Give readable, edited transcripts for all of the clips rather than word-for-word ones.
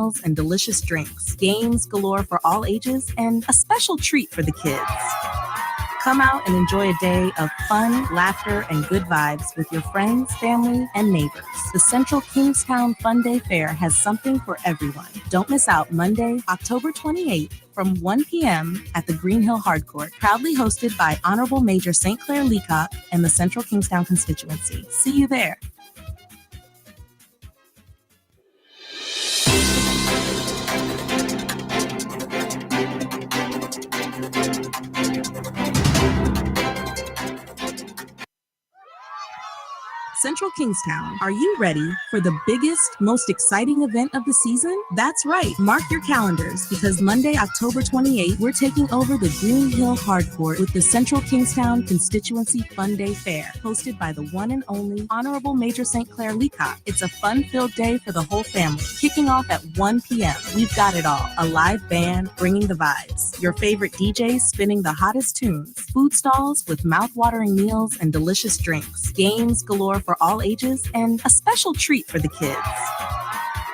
meals and delicious drinks, games galore for all ages, and a special treat for the kids. Come out and enjoy a day of fun, laughter, and good vibes with your friends, family, and neighbors. The Central Kingstown Fun Day Fair has something for everyone. Don't miss out Monday, October 28th from 1 p.m. at the Green Hill Hardcourt, proudly hosted by Honorable Major St. Clair Leacock and the Central Kingstown constituency. See you there. Central Kingstown, are you ready for the biggest, most exciting event of the season? That's right. Mark your calendars because Monday, October 28th, we're taking over the Green Hill Hardcourt with the Central Kingstown Constituency Fun Day Fair, hosted by the one and only Honorable Major St. Clair Leacock. It's a fun-filled day for the whole family, kicking off at 1 p.m. We've got it all. A live band bringing the vibes, your favorite DJs spinning the hottest tunes, food stalls with mouth-watering meals and delicious drinks, games galore for all ages, and a special treat for the kids.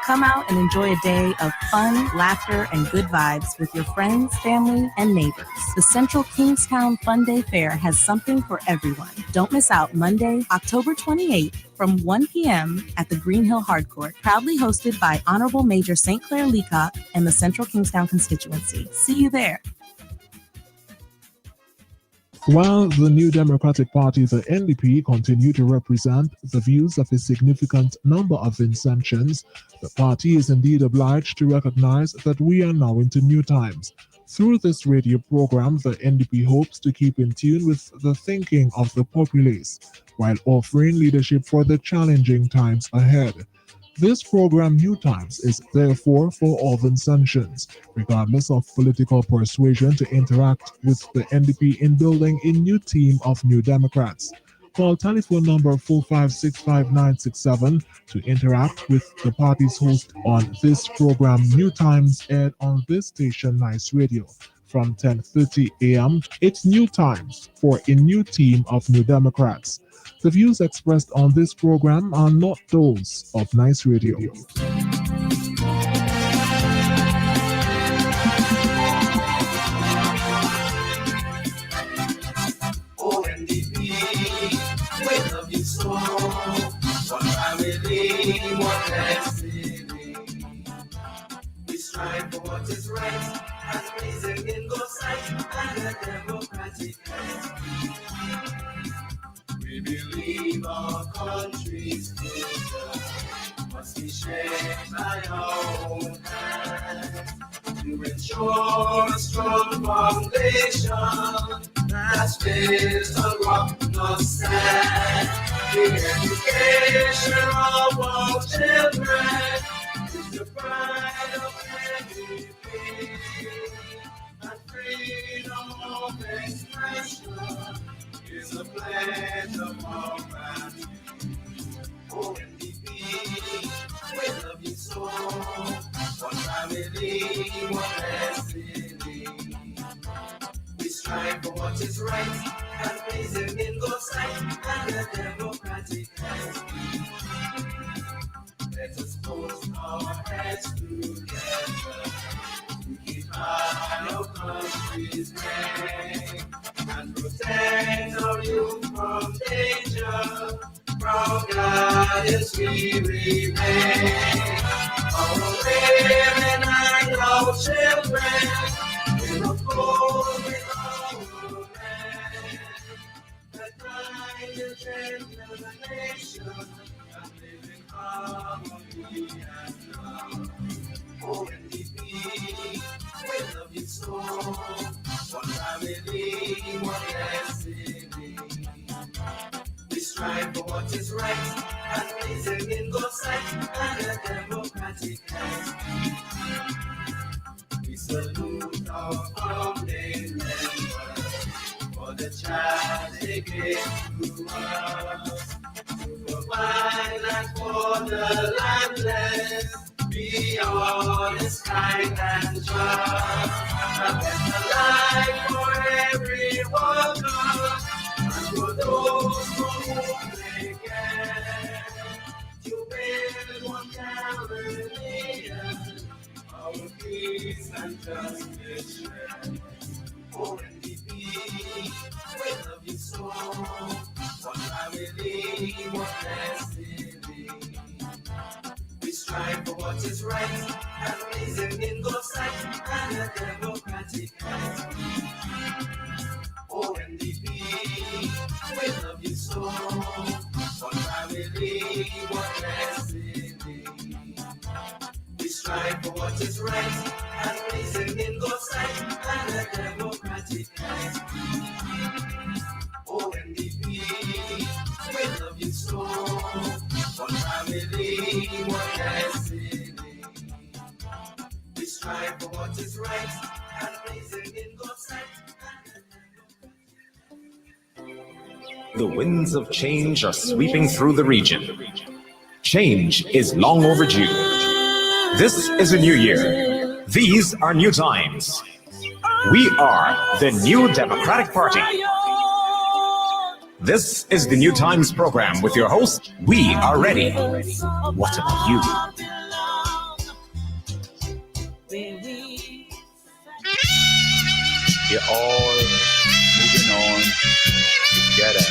Come out and enjoy a day of fun, laughter, and good vibes with your friends, family, and neighbors. The Central Kingstown Fun Day Fair has something for everyone. Don't miss out Monday, October 28th from 1 p.m. at the Green Hill Hardcourt, proudly hosted by Honorable Major St. Clair Leacock and the Central Kingstown constituency. See you there. While the New Democratic Party, the NDP, continue to represent the views of a significant number of Vincentians, the party is indeed obliged to recognize that we are now into new times. Through this radio program, the NDP hopes to keep in tune with the thinking of the populace, while offering leadership for the challenging times ahead. This program, Newtimes, is therefore for all Vincentians, regardless of political persuasion, to interact with the NDP in building a new team of New Democrats. Call telephone number 4565967 to interact with the party's host on this program, Newtimes, aired on this station, Nice Radio. From 10:30 a.m., it's Newtimes for a new team of New Democrats. The views expressed on this program are not those of Nice Radio. Oh, NDP, we love you so. One family, one destiny. We strive for what is right and pleasing in God's sight and the democratic right. We believe our country's future must be shaped by our own hands to ensure a strong foundation that's based on rock, not sand. The education of our children is the pride of NDP, and freedom of expression is a pledge of our gratitude. Oh, NDP, we love you so. One family, one destiny. We strive for what is right and pleasing in God's sight and the democratic right. Let us put our heads together to keep our country's name and protect our youth from danger. Proud guardians we remain. Our women and our children will uphold with our men. The kind of generation and live in harmony and love. Oh, NDP, we love you so. One family, one destiny. We strive for what is right and pleasing in God's sight and the democratic right. We salute our founding members for the charge they gave to us to provide land for the landless. Be honest, kind, and just. A better life for every worker and for those for whom they care. To build 1 Caribbean and just share. ONDP, we love you so. One family, one destiny. We strive for what is right and reason in God's sight and a democratic right. ONDP, we love you so. One family, one destiny. We strive for what is right and reason in God's sight and a democratic right. ONDP, we love you so. One family, one destiny. We strive for what is right and reason in God's sight. The winds of change are sweeping through the region. Change is long overdue. This is a new year. These are new times. We are the New Democratic Party. This is the New Times program with your host, We Are Ready. What about you? We're all moving on together.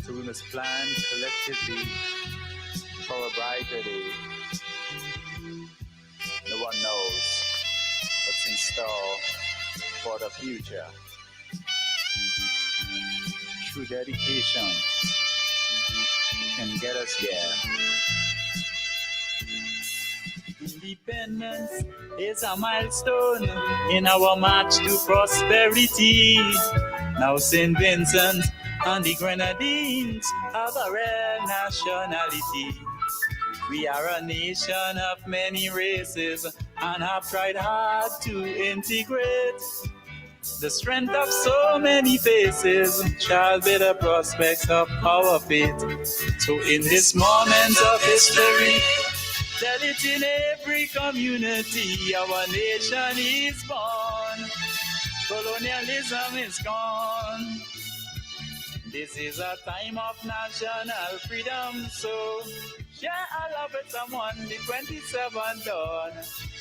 So we must plan collectively for a brighter day. No one knows what's in store for the future. Through dedication, we can get us there. Independence is a milestone in our march to prosperity. Now St. Vincent and the Grenadines have a rare nationality. We are a nation of many races and have tried hard to integrate. The strength of so many faces shall be the prospects of our fate. So in this moment of history, tell it in every community, our nation is born. Colonialism is gone. This is a time of national freedom, so share our love with someone. The 27th dawn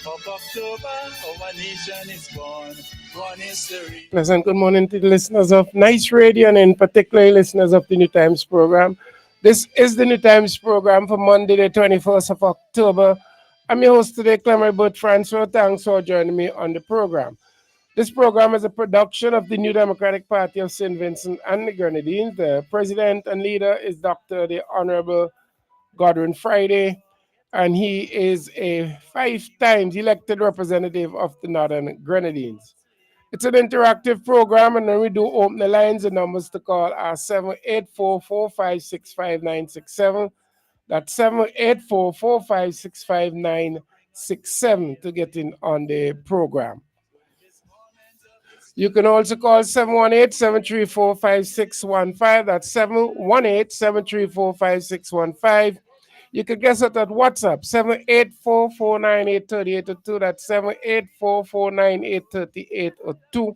of October, our nation is born. Born history. Pleasant good morning to the listeners of Nice Radio and in particular listeners of the New Times program. This is the New Times program for Monday, the 21st of October. I'm your host today, Clement Burt Francois. Thanks for joining me on the program. This program is a production of the New Democratic Party of St. Vincent and the Grenadines. The president and leader is Dr. the Honorable Godwin Friday, and he is a 5 times elected representative of the Northern Grenadines. It's an interactive program, and when we do open the lines, the numbers to call are 784-456-5967. That's 784-456-5967 to get in on the program. You can also call 718-734-5615. That's 718-734-5615. You can guess it at WhatsApp, 784-498-3802. That's 784-498-3802.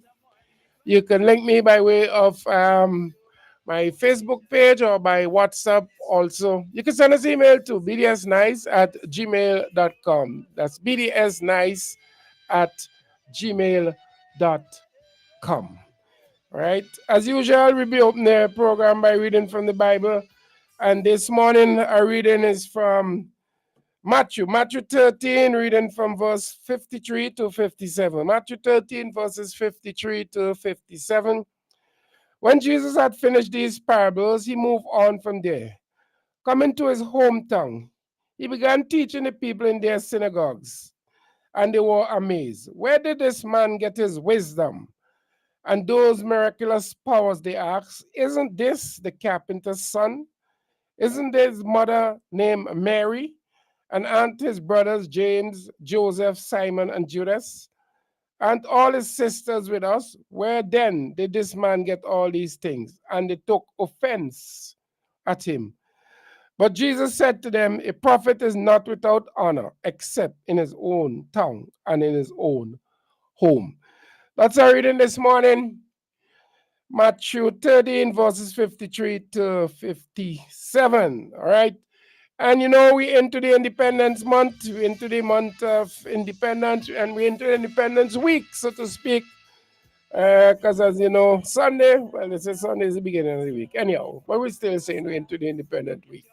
You can link me by way of my Facebook page or by WhatsApp also. You can send us email to bdsnice@gmail.com. That's bdsnice@gmail.com. All right. As usual, we'll be opening the program by reading from the Bible. And this morning, our reading is from Matthew 13, reading from verse 53 to 57. Matthew 13, verses 53 to 57. When Jesus had finished these parables, he moved on from there. Coming to his hometown, he began teaching the people in their synagogues, and they were amazed. Where did this man get his wisdom and those miraculous powers, they asked? Isn't this the carpenter's son? Isn't his mother named Mary? And aren't his brothers James, Joseph, Simon, and Judas? Aren't all his sisters with us? Where then did this man get all these things? And they took offense at him. But Jesus said to them, a prophet is not without honor except in his own town and in his own home. That's our reading this morning. Matthew 13, verses 53 to 57. All right. And you know, we into the Independence Month, we into the month of independence, and we into Independence Week, so to speak. Because as you know, Sunday, well, they say Sunday is the beginning of the week. Anyhow, but we're still saying we're into the Independent Week.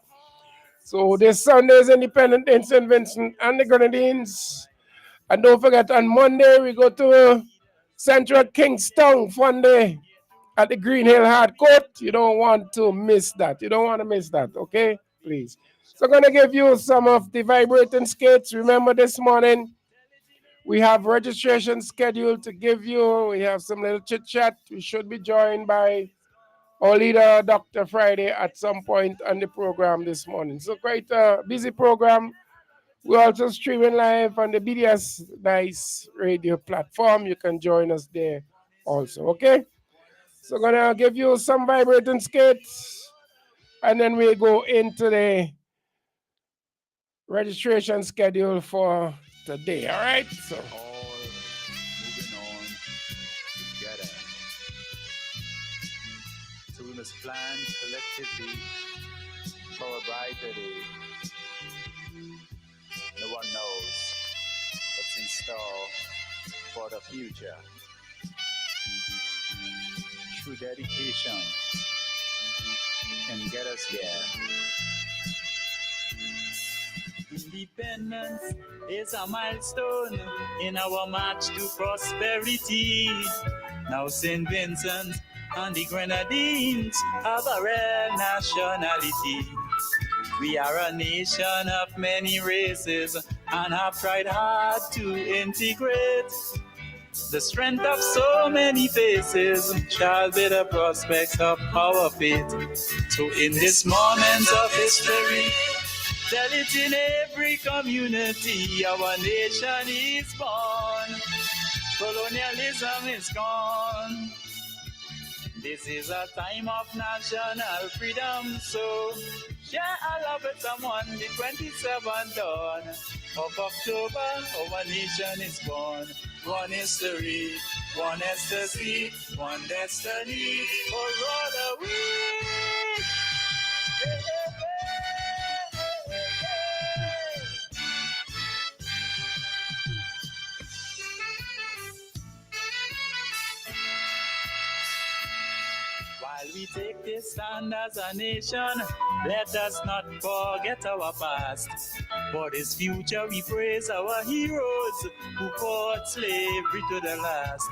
So this Sunday is Independent in St. Vincent and the Grenadines. And don't forget, on Monday, we go to Central Kingstown Fun Day at the Green Hill Hard Court. You don't want to miss that. You don't want to miss that, okay? Please. So I'm going to give you some of the vibrating skates. Remember this morning, we have registration scheduled to give you. We have some little chit-chat. We should be joined by our leader, Dr. Friday, at some point on the program this morning. So quite a busy program. We're also streaming live on the BDS Nice radio platform. You can join us there also, okay? So I'm going to give you some vibrating skates, and then we'll go into the registration schedule for today, all right? So All moving on together. So we must plan collectively for a brighter day. No one knows what's in store for the future. True dedication can get us there. Independence is a milestone in our march to prosperity. Now St. Vincent and the Grenadines have a rare nationality. We are a nation of many races and have tried hard to integrate. The strength of so many faces shall be the prospects of our fate. So in this moment of history, tell it in every community, our nation is born. Colonialism is gone. This is a time of national freedom, so share our love with someone the 27th dawn of October. Our nation is born. One history, one ecstasy, one destiny, for all we. While we take this stand as a nation, let us not forget our past. For this future we praise our heroes who fought slavery to the last.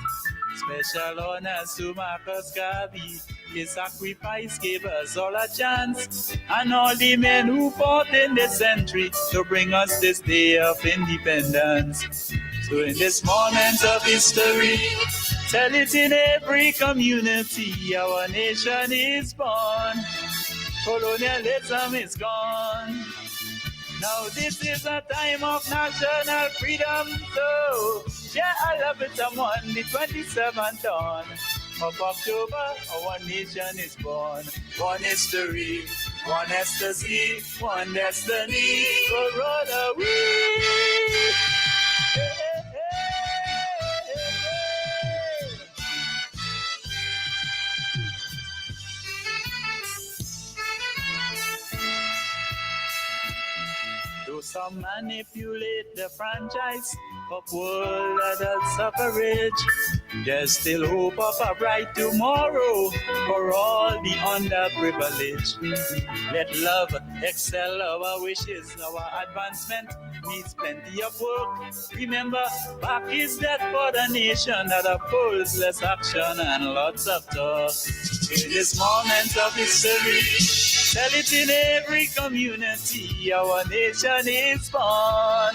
Special honors to Marcus Garvey. His sacrifice gave us all a chance. And all the men who fought in this century to bring us this day of independence. So in this moment of history, tell it in every community, our nation is born. Colonialism is gone. Now this is a time of national freedom, so share our love with someone the 27th dawn of October. Our nation is born. One history, one ecstasy, one destiny, for all we. Though some manipulate the franchise of world adult suffrage, there's still hope of a bright tomorrow for all the underprivileged. Let love excel our wishes, our advancement needs plenty of work. Remember, back is that for the nation that upholds less action and lots of talk. In this moment of history, tell it in every community, our nation is born.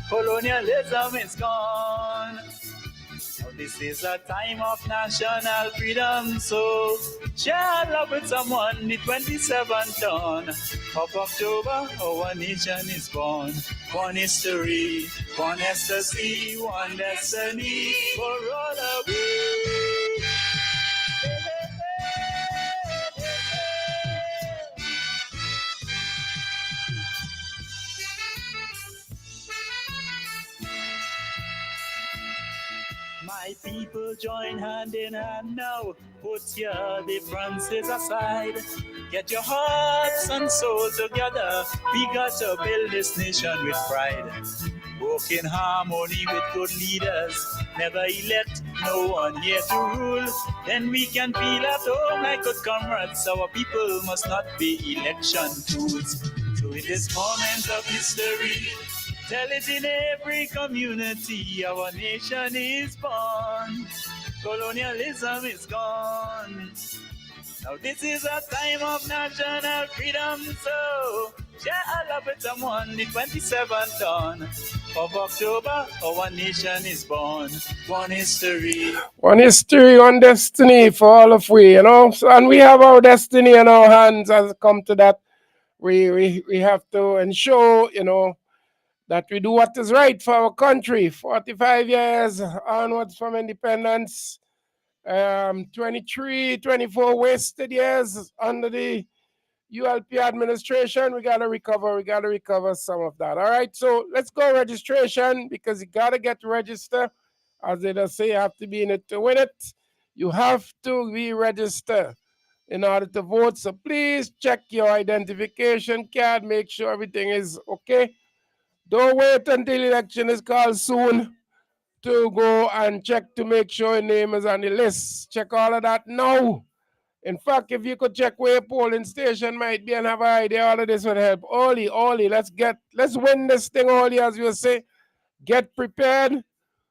Colonialism is gone. Now this is a time of national freedom, so share love with someone the 27th dawn of October. Our nation is born. One history, one ecstasy, one destiny, for all of we. My people join hand in hand now. Put your differences aside. Get your hearts and soul together. We got to build this nation with pride. Walk in harmony with good leaders. Never elect no one here to rule. Then we can feel at home like good comrades. Our people must not be election tools. So in this moment of history, tell it in every community, our nation is born. Colonialism is gone. Now this is a time of national freedom, so share Allah with someone the 27th dawn of October, our nation is born. One history. One history, one destiny for all of we, you know. So, and we have our destiny in our hands as it come to that. We have to ensure, you know, that we do what is right for our country. 45 years onwards from independence. 23, 24 wasted years under the ULP administration. We got to recover some of that. All right, so let's go registration, because you got to get registered. As they just say, you have to be in it to win it. You have to be registered in order to vote. So please check your identification card, make sure everything is okay. Don't wait until election is called soon to go and check to make sure your name is on the list. Check all of that now. In fact, if you could check where your polling station might be and have an idea, all of this would help. Oli, let's win this thing, Oli, as you say. Get prepared.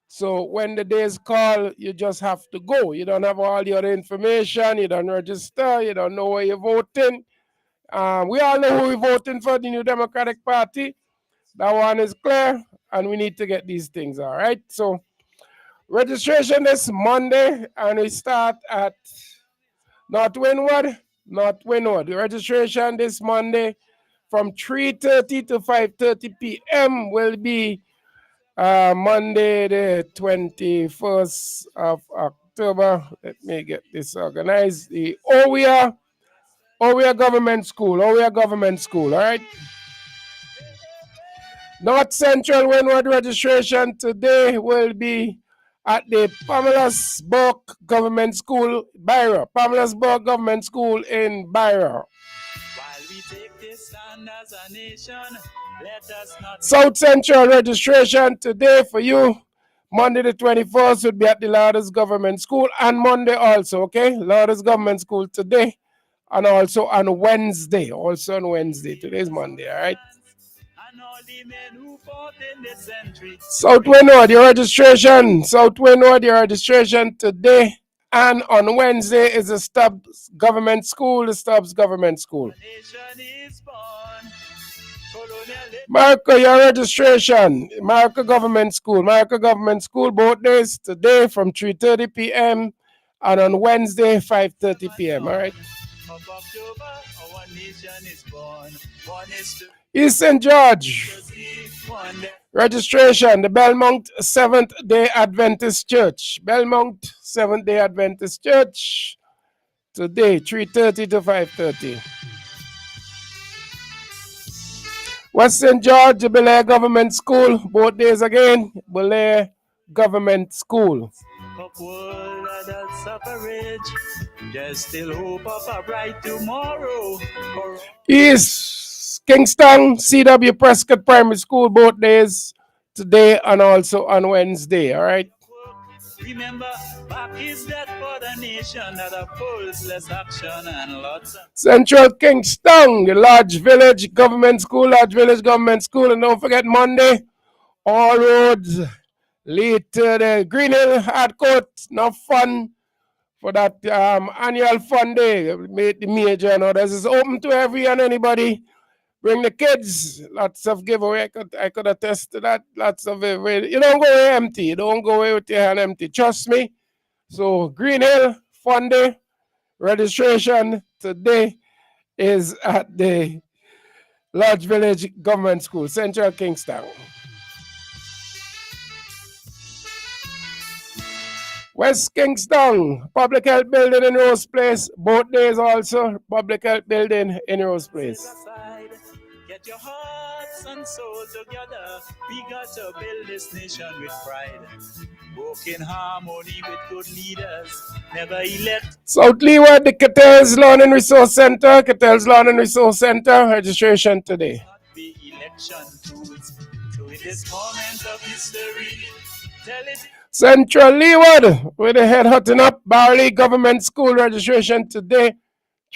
So when the day is called, you just have to go. You don't have all the other information. You don't register. You don't know where you're voting. We all know who we're voting for, the New Democratic Party. That one is clear, and we need to get these things, all right? So registration is Monday, and we start at North Windward. The registration this Monday from 3:30 to 5:30 p.m. will be Monday, the 21st of October. Let me get this organized. The OWIA Government School, all right? North Central Windward registration today will be at the Pamela's Government School, Byra. Pamela's Government School in Byra. South Central registration today for you. Monday the 21st would be at the Lourdes Government School, and Monday also, okay? Lourdes Government School today, and also on Wednesday. Today's Monday, all right? South Windward, your registration today and on Wednesday is the Stubbs Government School. Marco, your registration. Marco Government School, both days today from 3:30 p.m. and on Wednesday 5:30 p.m. All right. East St. George registration, the Belmont Seventh-day Adventist Church. Today 3:30 to 5:30. West St. George, the Belair Government School, both days again, Belair Government School. There's still hope of a bright tomorrow. East Kingston, C.W. Prescott Primary School, both days, today and also on Wednesday, all right? Remember, back is that for the nation that opposed less action and lots of Central Kingston, the Lodge Village Government School, and don't forget Monday, all roads lead to the Green Hill Hard Court. Enough fun for that annual fun day. Made the major and others. It's open to every and anybody. Bring the kids. Lots of giveaway. I could attest to that. Lots of giveaway. You don't go away empty. You don't go away with your hand empty. Trust me. So Green Hill Fun Day registration today is at the Lodge Village Government School, Central Kingston. West Kingston, Public Health Building in Rose Place. Both days also, Public Health Building in Rose Place. Get your hearts and soul together. We got to build this nation with pride. Work in harmony with good leaders. Never elect. South Leeward, the Cattell's Lawn and Resource Center. Cattell's Lawn and Resource Center. Registration today. Not be election tools. So in this moment of history, tell it. Central Leeward, with the head hotting up. Barley Government School registration today.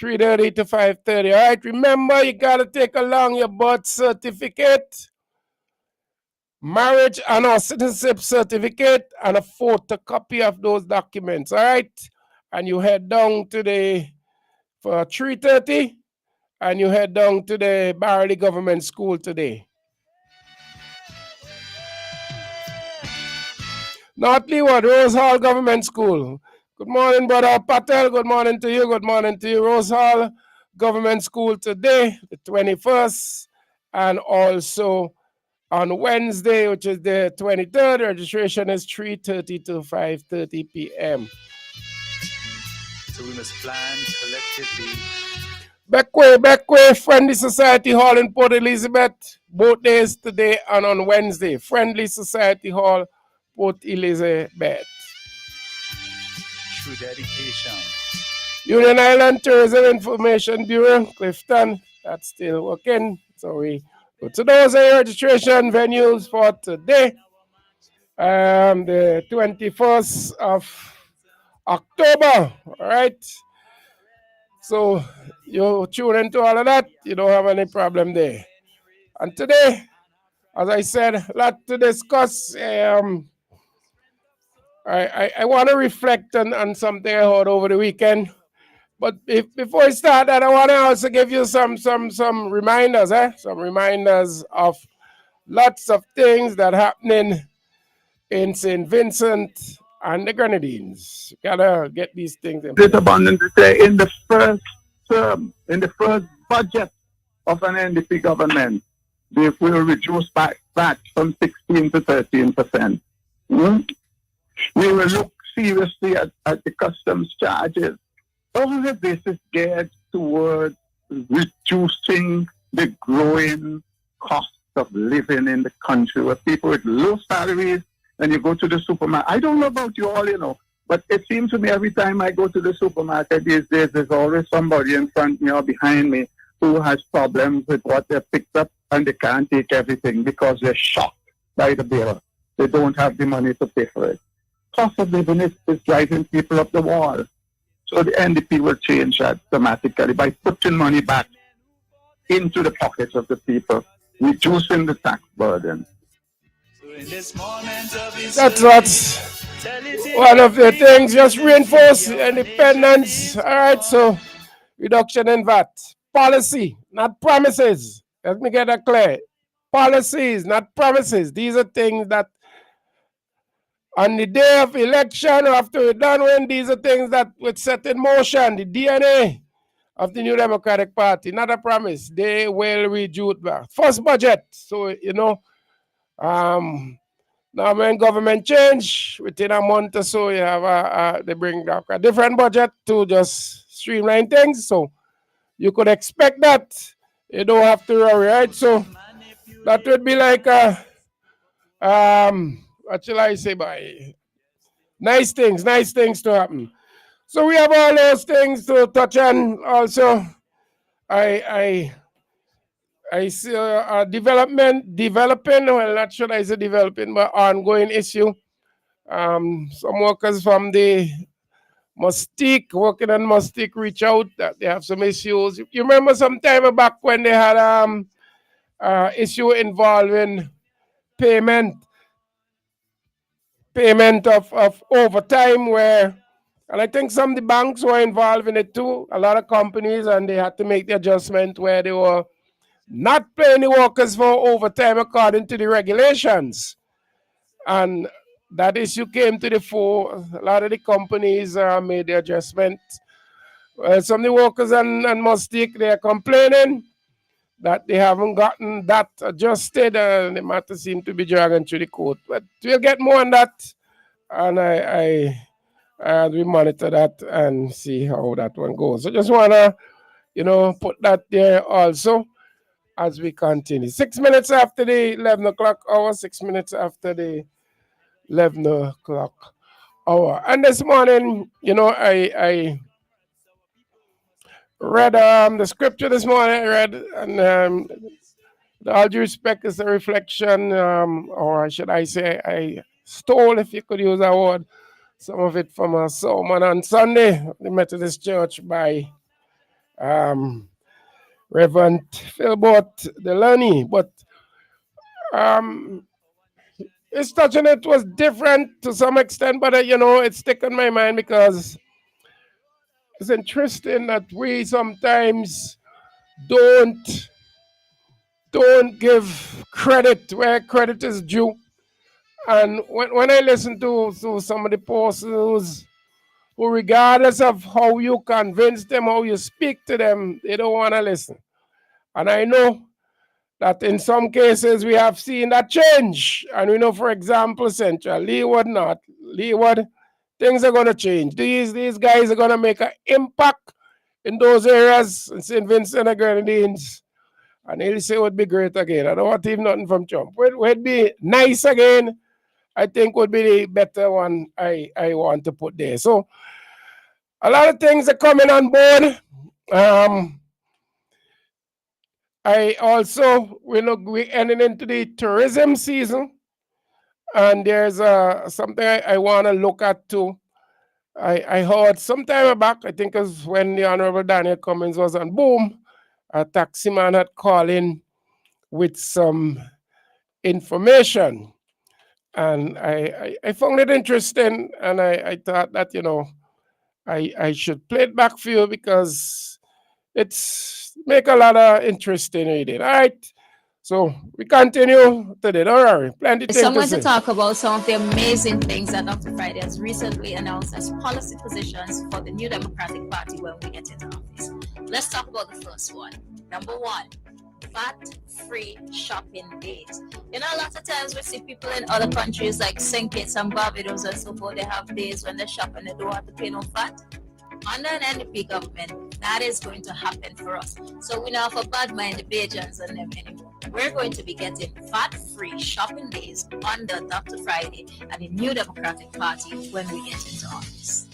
3:30 to 5:30. All right, remember, you got to take along your birth certificate, marriage and or citizenship certificate, and a photocopy of those documents. All right, and you head down to the for 3:30, and you head down to the Barley Government School today. North Leeward, Rose Hall Government School. Good morning, Brother Patel. Good morning to you. Good morning to you. Rose Hall Government School today, the 21st, and also on Wednesday, which is the 23rd. Registration is 3:30 to 5:30 p.m. So we must plan collectively. Beckway, Friendly Society Hall in Port Elizabeth, both days today and on Wednesday. Friendly Society Hall, Port Elizabeth. Through dedication. Union Island Tourism Information Bureau, Clifton, that's still working. So we go to those registration venues for today. The 21st of October, all right? So you tune into all of that, you don't have any problem there. And today, as I said, a lot to discuss. I want to reflect on something I heard over the weekend. But before I start that, I want to also give you some reminders, some reminders of lots of things that are happening in St. Vincent and the Grenadines. You gotta get these things in place. Abundant to say in the first term, in the first budget of an NDP government, they will reduce back from 16 to 13%. We will look seriously at the customs charges. All of this is geared towards reducing the growing cost of living in the country, where people with low salaries, and you go to the supermarket. I don't know about you all, but it seems to me every time I go to the supermarket these days, there's always somebody in front of me or behind me who has problems with what they picked up, and they can't take everything because they're shocked by the bill. They don't have the money to pay for it. Cost of living is driving people up the wall. So the NDP will change that dramatically by putting money back into the pockets of the people, reducing the tax burden. That's one of the things, just reinforce independence. All right, so reduction in VAT. Policy, not promises. Let me get that clear. Policies, not promises. These are things that on the day of election or after we're done when, these are things that would set in motion the DNA of the New Democratic Party, not a promise. They will reduce back. First budget. So, now when government change, within a month or so, you have they bring back a different budget to just streamline things. So you could expect that. You don't have to worry, right? So that would be like what shall I say, by nice things to happen. So we have all those things to touch on. Also, I see developing, well, not sure I say developing, but ongoing issue. Some workers from the Mustique, working on Mustique, reach out that they have some issues. You remember some time back when they had issue involving payment of overtime, where, and I think some of the banks were involved in it too, a lot of companies, and they had to make the adjustment where they were not paying the workers for overtime according to the regulations. And that issue came to the fore. A lot of the companies made the adjustment. Some of the workers and Mustique, they are complaining that they haven't gotten that adjusted, and the matter seems to be dragging through the court. But we'll get more on that, and we monitor that and see how that one goes. So just want to, put that there also. as we continue. 6 minutes after the 11 o'clock hour, 6 minutes after the 11 o'clock hour. And this morning, I read the scripture this morning. I read, and with all due respect, is a reflection, or should I say, I stole, if you could use that word, some of it from a sermon on Sunday, the Methodist Church by Reverend Philbert Delaney. But his touching it was different to some extent, but it's stuck in my mind because it's interesting that we sometimes don't give credit where credit is due. And when I listen to some of the pastors who, regardless of how you convince them, how you speak to them, they don't want to listen. And I know that in some cases we have seen that change. And we know, for example, Central, Leeward, things are going to change. These guys are going to make an impact in those areas in St. Vincent and Grenadines. And he'll say it would be great again. I don't want even nothing from Trump. Would be nice again, I think would be the better one I want to put there. So a lot of things are coming on board. I also, we're ending into the tourism season. And there's something I want to look at too. I heard some time back, I think it was when the Honorable Daniel Cummins was on Boom, a taxi man had called in with some information. And I found it interesting, and I thought that, I should play it back for you because it's make a lot of interesting reading. All right. So we continue today. Don't worry. Plenty of things Someone to to say. talk about some of the amazing things that Dr. Friday has recently announced as policy positions for the New Democratic Party when we get into office. Let's talk about the first one. Number one, fat-free shopping days. A lot of times we see people in other countries like St. Kitts and Barbados and so forth, they have days when they shop and they don't have to pay no fat. Under an NDP government, that is going to happen for us. So we now have a bad mind the Bajans and them anymore. We're going to be getting fat-free shopping days under Dr. Friday and the New Democratic Party when we get into office.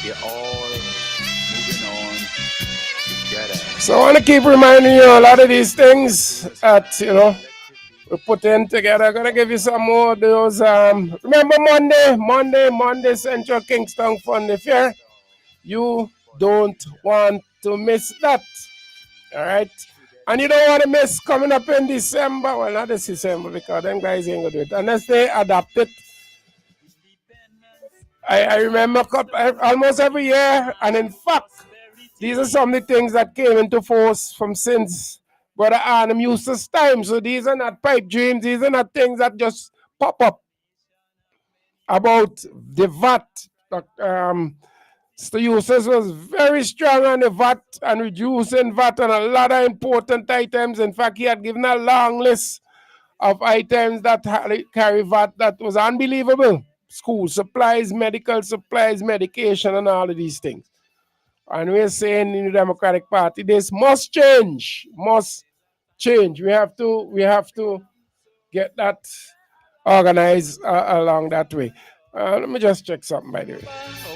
We're all moving on together. So I want to keep reminding you a lot of these things that, we put in together. I'm going to give you some more of those. Remember Monday, Central Kingston Fund Fair. You don't want to miss that. All right? And you don't want to miss coming up in December. Well, not this December because them guys ain't going to do it. Unless they adapt it. I remember almost every year. And in fact, these are some of the things that came into force from since Brother Arnhem Eustace's time. So these are not pipe dreams. These are not things that just pop up. About the VAT. Mr. Eustace was very strong on the VAT and reducing VAT on a lot of important items. In fact, he had given a long list of items that carry VAT that was unbelievable. School supplies, medical supplies, medication, and all of these things. And we're saying in the Democratic Party, this must change. Must change. We have to get that organized along that way. Let me just check something by the way.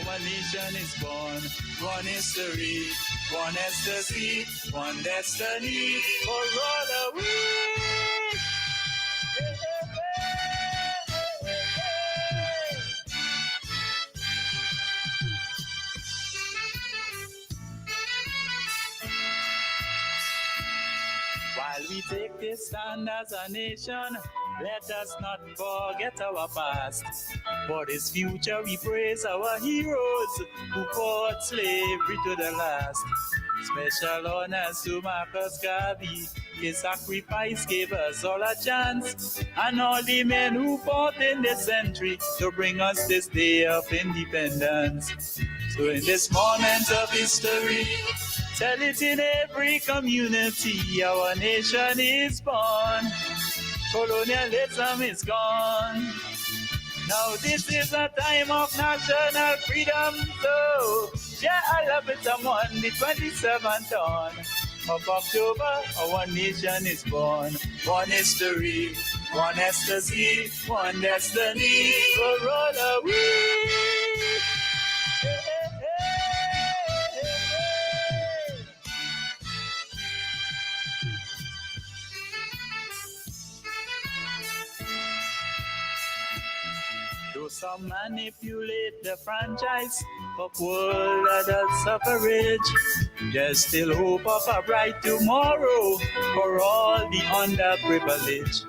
Our nation is born, one history, one ecstasy, one destiny. For all we. While we take this stand as a nation, let us not forget our past. For this future we praise our heroes who fought slavery to the last. Special honors to Marcus Garvey. His sacrifice gave us all a chance. And all the men who fought in this century to bring us this day of independence. So in this moment of history, tell it in every community, our nation is born. Colonialism is gone. Now this is a time of national freedom, so yeah, I love it. I'm on the 27th of October, our nation is born. One history, one ecstasy, one destiny. We'll roll away. Do some manipulate the franchise of world adult suffrage. There's still hope of a bright tomorrow for all the underprivileged.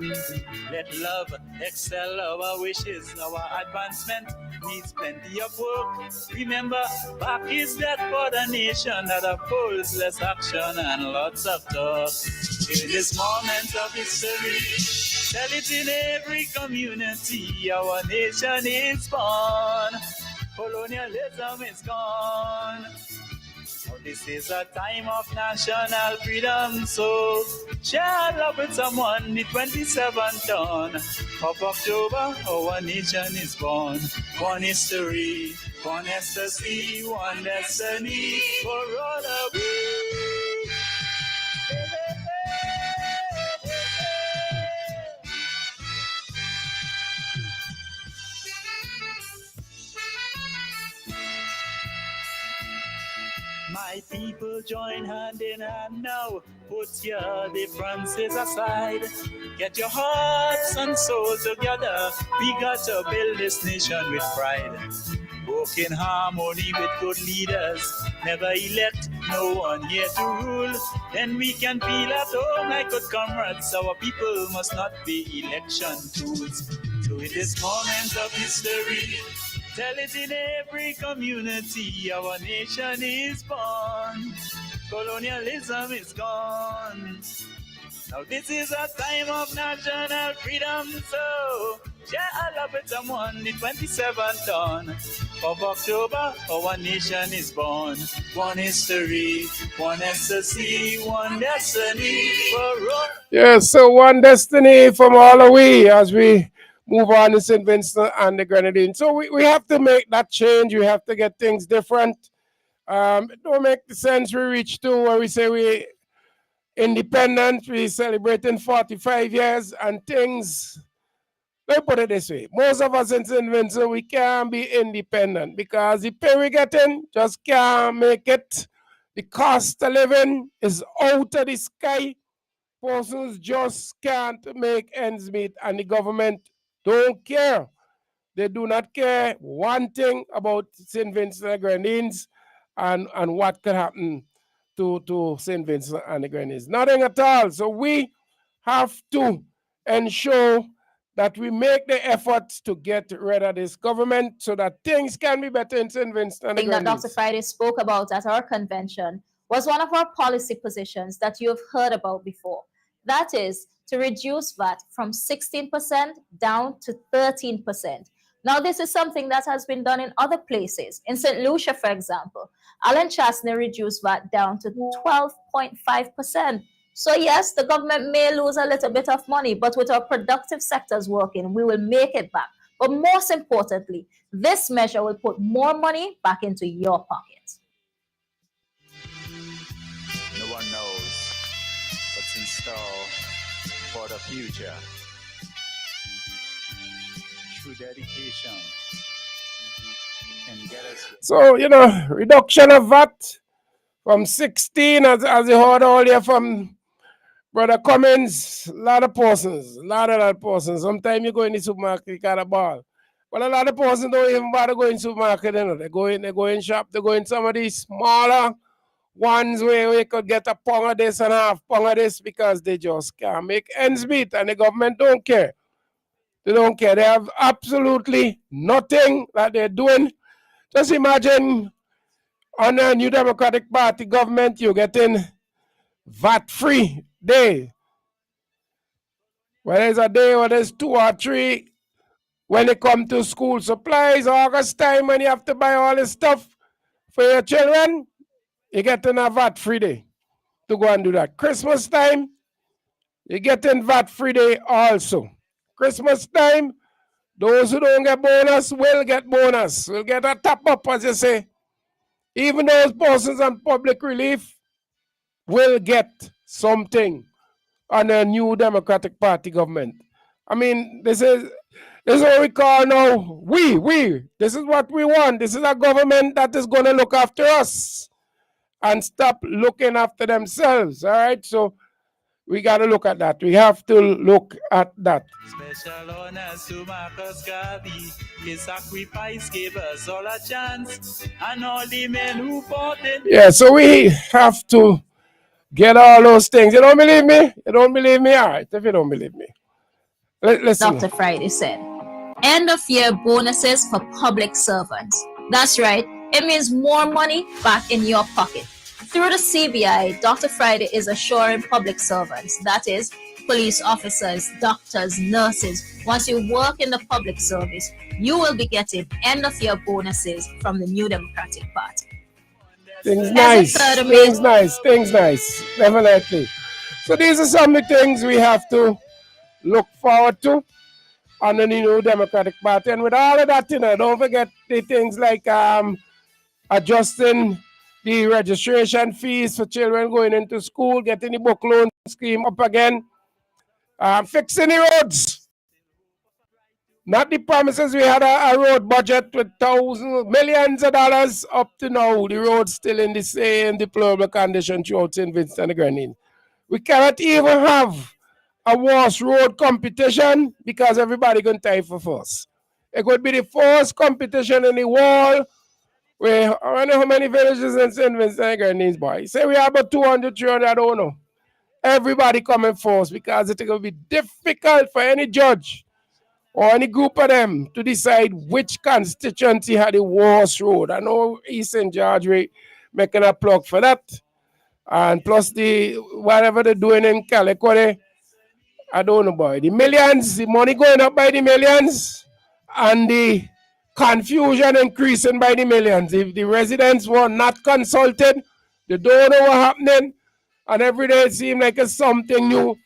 Let love excel our wishes, our advancement needs plenty of work. Remember, back is that for the nation that upholds less action and lots of talk. In this moment of history, tell it in every community, our nation is born. Colonialism is gone. Now this is a time of national freedom, so share love with someone. The 27th dawn of October, our nation is born. One history, one ecstasy, one destiny for all of we. My people join hand in hand now. Put your differences aside. Get your hearts and souls together. We got to build this nation with pride. Work in harmony with good leaders. Never elect no one here to rule. Then we can feel at home like good comrades. Our people must not be election tools. So in this moment of history, tell it in every community, our nation is born. Colonialism is gone. Now this is a time of national freedom, so yeah, I love it. I'm on the 27th dawn of October, our nation is born. One history, one ecstasy, one destiny for all. Yes, so one destiny from all the way as we move on to St. Vincent and the Grenadines. So we have to make that change. We have to get things different. It don't make sense we reach to where we say we independent, we celebrating 45 years and things. Let me put it this way. Most of us in St. Vincent, we can't be independent because the pay we getting just can't make it. The cost of living is out of the sky. Persons just can't make ends meet and the government don't care. They do not care one thing about St. Vincent and the Grenadines and what could happen to St. Vincent and the Grenadines. Nothing at all. So we have to ensure that we make the efforts to get rid of this government so that things can be better in St. Vincent and the That Grenadines. Dr. Friday spoke about at our convention was one of our policy positions that you have heard about before. That is to reduce VAT from 16% down to 13%. Now, this is something that has been done in other places. In St. Lucia, for example, Alan Chastney reduced VAT down to 12.5%. So yes, the government may lose a little bit of money, but with our productive sectors working, we will make it back. But most importantly, this measure will put more money back into your pocket. No one knows what's in store for the future. True dedication can get us. So, reduction of VAT from 16, as you heard earlier from Brother Cummins, a lot of persons. Sometimes you go in the supermarket, you got a ball. But a lot of persons don't even bother going to the supermarket. They go in shop, they go in some of these smaller ones where we could get a pound of this and half pound of this because they just can't make ends meet and the government don't care. They don't care. They have absolutely nothing that they're doing. Just imagine on a New Democratic Party government, you're getting VAT-free day. Whether it's a day, whether it's 2 or 3, when it comes to school supplies, August time, when you have to buy all this stuff for your children, you're getting a VAT-free day to go and do that. Christmas time, you're getting VAT-free day also. Christmas time, Those who don't get bonus will get bonus. Will get a top up, as you say. Even those persons on public relief will get something on a new Democratic Party government. I mean, this is what we call now, we. This is what we want. This is a government that is going to look after us and stop looking after themselves. All right, so we got to look at that. We have to look at that. Special honors to Marcus Garvey. His sacrifice gave us all a chance. And all the men who fought it. Yeah, so we have to get all those things. You don't believe me? You don't believe me? All right, if you don't believe me. Listen. Dr. Friday said, end of year bonuses for public servants. That's right. It means more money back in your pocket. Through the CBI, Dr. Friday is assuring public servants, that is, police officers, doctors, nurses, once you work in the public service, you will be getting end-of-year bonuses from the New Democratic Party. Things nice, definitely. So these are some of the things we have to look forward to on the New Democratic Party. And with all of that, don't forget the things like adjusting the registration fees for children going into school, getting the book loan scheme up again, fixing the roads. Not the promises. We had a road budget with millions of dollars. Up to now, the road's still in the same deplorable condition throughout St. Vincent and the Grenadines. We cannot even have a worse road competition because everybody going to tie for first. It could be the first competition in the world. I don't know how many villages in St. Vincent and Grenadines, boy. Say we have about 200, 300, I don't know. Everybody coming first because it will be difficult for any judge or any group of them to decide which constituency had the worst road. I know East St. George making a plug for that. And plus the whatever they're doing in Calicut, I don't know, boy. The millions, the money going up by the millions, and the confusion increasing by the millions. If the residents were not consulted, they don't know what's happening, and every day it seems like it's something new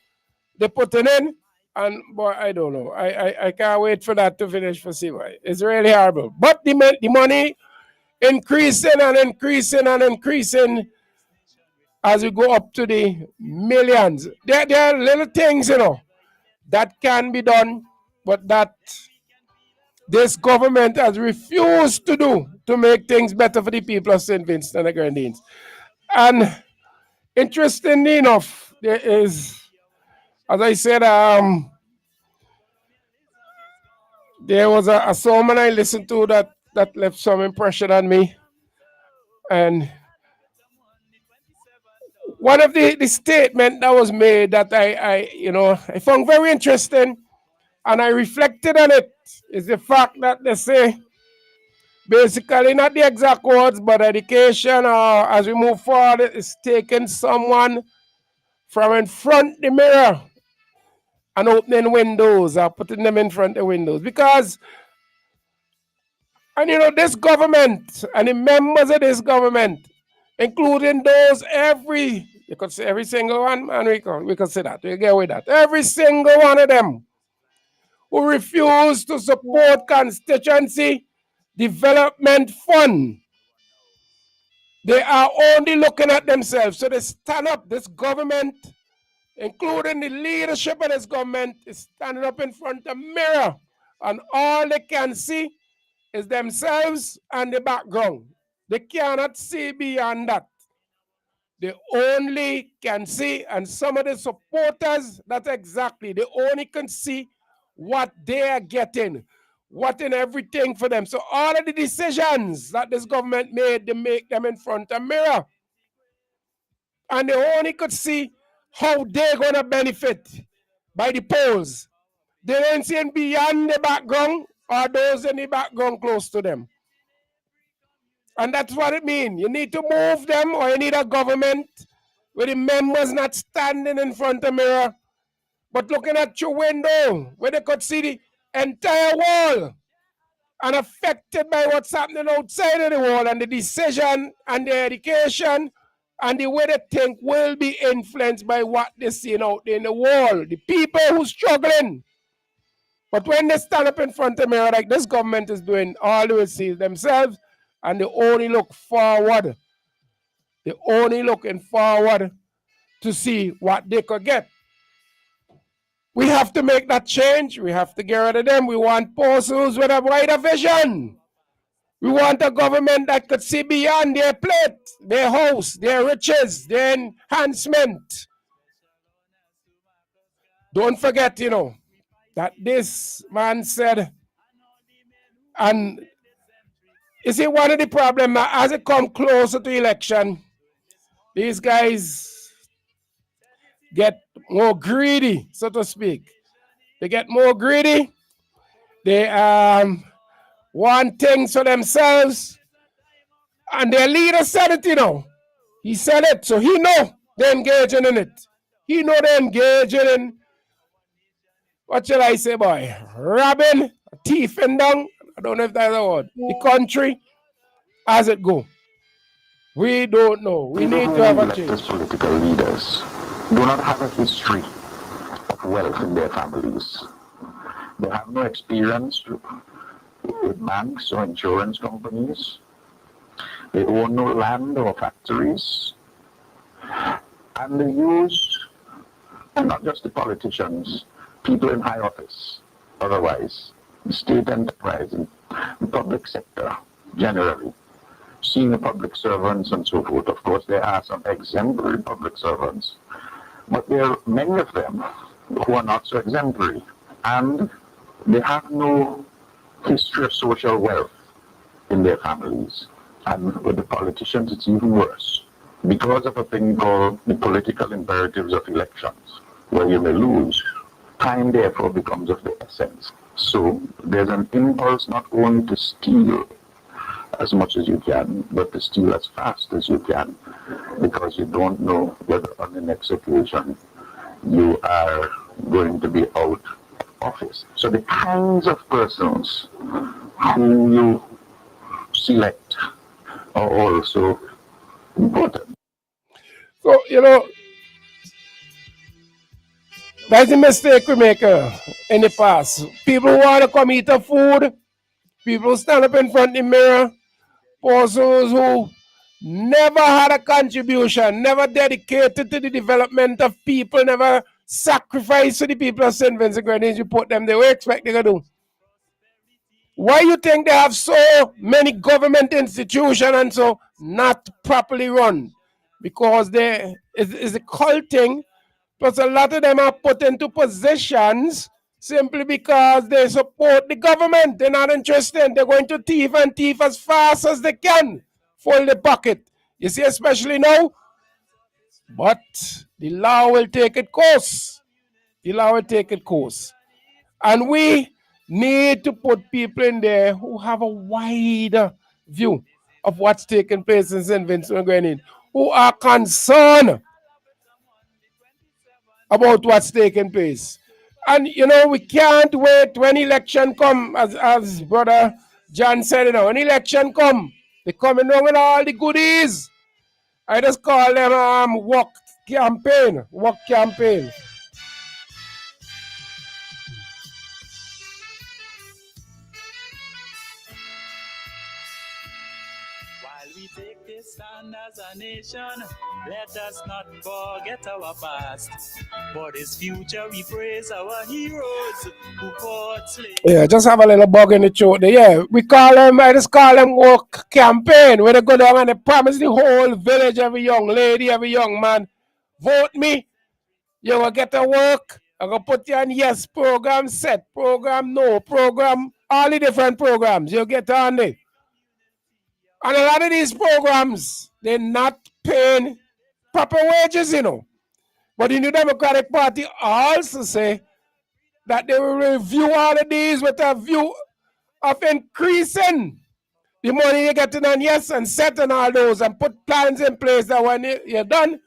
they're putting in. And boy, I don't know. I can't wait for that to finish for CY. It's really horrible. But the money increasing and increasing and increasing as we go up to the millions. There are little things, that can be done, but that this government has refused to do to make things better for the people of St. Vincent and the Grenadines. And interestingly enough, there is, as I said, there was a sermon I listened to that left some impression on me. And one of the statement that was made that I found very interesting, and I reflected on it, is the fact that they say, basically not the exact words, but education, or as we move forward, is taking someone from in front the mirror and opening windows or putting them in front of windows. Because, and this government and the members of this government, including those you could say every single one, and we could say that, we get with that. Every single one of them who refuse to support constituency development fund, they are only looking at themselves. So they stand up, this government, including the leadership of this government, is standing up in front of a mirror, and all they can see is themselves and the background. They cannot see beyond that. They only can see, and some of the supporters, that's exactly, they only can see what they are getting, what in everything for them. So all of the decisions that this government made, they make them in front of a mirror. And they only could see how they're going to benefit by the polls. They ain't seeing beyond the background or those in the background close to them. And that's what it means. You need to move them, or you need a government where the members not standing in front of the mirror, but looking at your window where they could see the entire wall and affected by what's happening outside of the wall, and the decision and the education and the way they think will be influenced by what they see out there in the wall. The people who are struggling, But when they stand up in front of me, like this government is doing, all they will see is themselves, and they only look forward. They only looking forward to see what they could get. We have to make that change. We have to get rid of them. We want persons with a wider vision. We want a government that could see beyond their plate, their house, their riches, their enhancement. Don't forget, that this man said, and you see, one of the problems as it comes closer to election, these guys get more greedy, so to speak. They get more greedy. They want things for themselves. And their leader said it, He said it, so he know they're engaging in it. He know they're engaging in, what shall I say, boy? Robbing, thieving down. I don't know if that's a word. The country, as it go. We don't know. We need to have a change. Political leaders do not have a history of wealth in their families. They have no experience with banks or insurance companies. They own no land or factories. And they use, and not just the politicians, people in high office, otherwise, the state enterprise, and the public sector generally, senior public servants and so forth. Of course, there are some exemplary public servants, but there are many of them who are not so exemplary, and they have no history of social wealth in their families. And with the politicians, it's even worse, because of a thing called the political imperatives of elections, where you may lose. Time, therefore, becomes of the essence. So there's an impulse not only to steal as much as you can, but to steal as fast as you can, because you don't know whether on the next occasion you are going to be out of office. So the kinds of persons who you select are also important. So, that's the mistake we make in the past. People want to come eat a food. People stand up in front of the mirror. Persons who never had a contribution, never dedicated to the development of people, never sacrificed to the people of St. Vincent Grenadines. You put them there, what expect they to do? Why you think they have so many government institutions and so not properly run? Because it's a culting, plus a lot of them are put into positions simply because they support the government. They're not interested. They're going to thief and thief as fast as they can. Full the pocket. You see, especially now. But the law will take its course. The law will take its course. And we need to put people in there who have a wider view of what's taking place in St. Vincent and Grenadines, who are concerned about what's taking place. And we can't wait when election come, as Brother John said, when election come, they coming down with all the goodies. I just call them work campaign. While we take this stand as a nation, let us not forget our past. For this future we praise our heroes who fought slaves. Yeah, just have a little bug in the throat there. Yeah, I just call them work campaign, where they go down and they promise the whole village, every young lady, every young man, vote me. You will get to work. I'm going to put you on yes program, set program, no program, all the different programs. You'll get on there. And a lot of these programs, they're not paying proper wages, But the New Democratic Party also say that they will review all of these with a view of increasing the money you're getting on yes and setting all those and put plans in place that when you're done,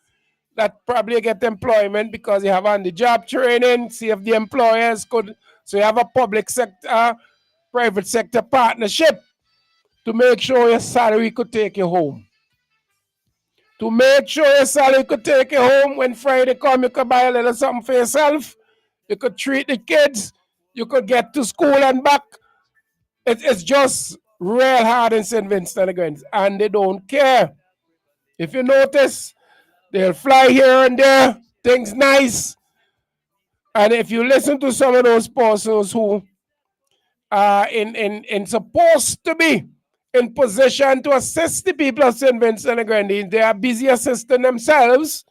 that probably you get employment because you have on the job training, see if the employers could, so you have a public sector, private sector partnership to make sure your salary could take you home. To make sure your salary could take you home when Friday come, you could buy a little something for yourself. You could treat the kids. you could get to school and back. It's just real hard in St. Vincent again, and they don't care. If you notice, they'll fly here and there, things nice. And if you listen to some of those persons who are in supposed to be in position to assist the people of St. Vincent and Grenadines, they are busy assisting themselves,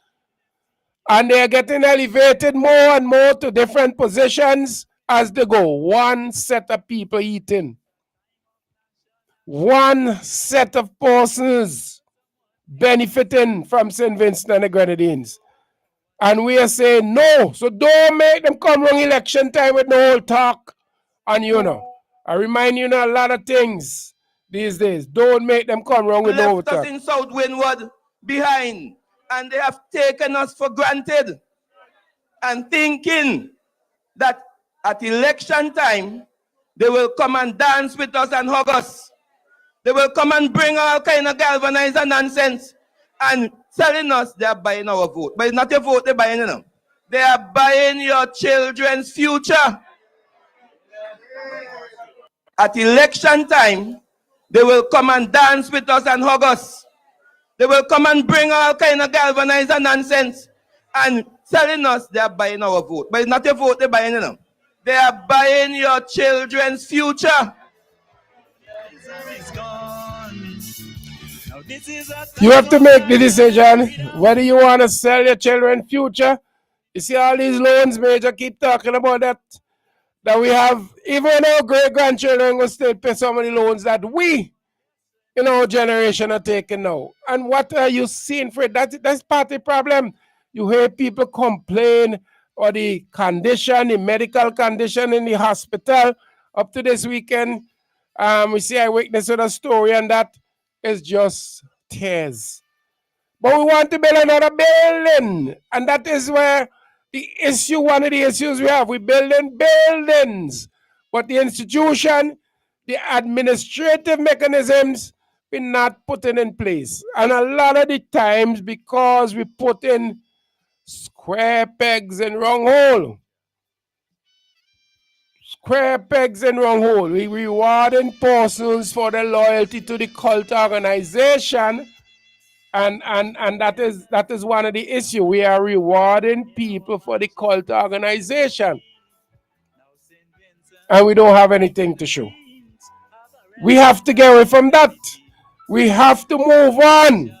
and they are getting elevated more and more to different positions as they go. One set of people eating. One set of persons benefiting from St. Vincent and the Grenadines. And we are saying no. So don't make them come wrong election time with no old talk. And I remind you a lot of things these days. Don't make them come wrong with no old talk. Left us in South Windward behind, and they have taken us for granted, and thinking that at election time they will come and dance with us and hug us. They will come and bring all kind of galvanizer nonsense and telling us they are buying our vote. But it's not your vote they're buying, They are buying your children's future. At election time, they will come and dance with us and hug us. They will come and bring all kind of galvanizer nonsense and telling us they are buying our vote. But it's not your vote they're buying, They are buying your children's future. You have to make the decision whether you want to sell your children's future. You see all these loans, Major, keep talking about that we have, even our great-grandchildren will still pay so many loans that we, in our generation, are taking now. And what are you seeing for it? That's part of the problem. You hear people complain or the condition, the medical condition in the hospital. Up to this weekend, we see eyewitness with a story, and that is just tears. But we want to build another building, and that is where one of the issues we have. We're building buildings, but the institution, the administrative mechanisms, we're not putting in place. And a lot of the times, because we put in square pegs in wrong hole. Square pegs in wrong hole. We rewarding persons for their loyalty to the cult organization. And that is one of the issues. We are rewarding people for the cult organization. And we don't have anything to show. We have to get away from that. We have to move on.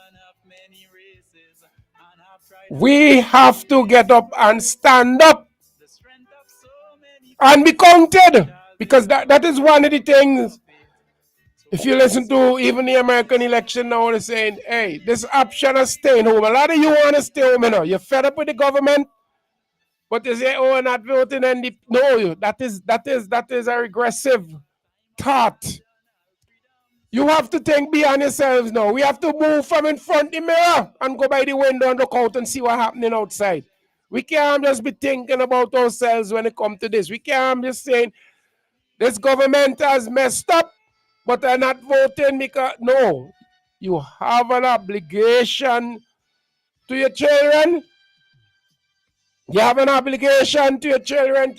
We have to get up and stand up and be counted. Because that is one of the things. If you listen to even the American election now, they're saying, hey, this option of staying home. A lot of you want to stay home, You're fed up with the government, but you say, oh, I'm not voting. No, that is a regressive thought. You have to think beyond yourselves now. We have to move from in front of the mirror and go by the window and look out and see what's happening outside. We can't just be thinking about ourselves when it comes to this. We can't just saying, this government has messed up, but I'm not voting because, no, you have an obligation to your children. You have an obligation to your children,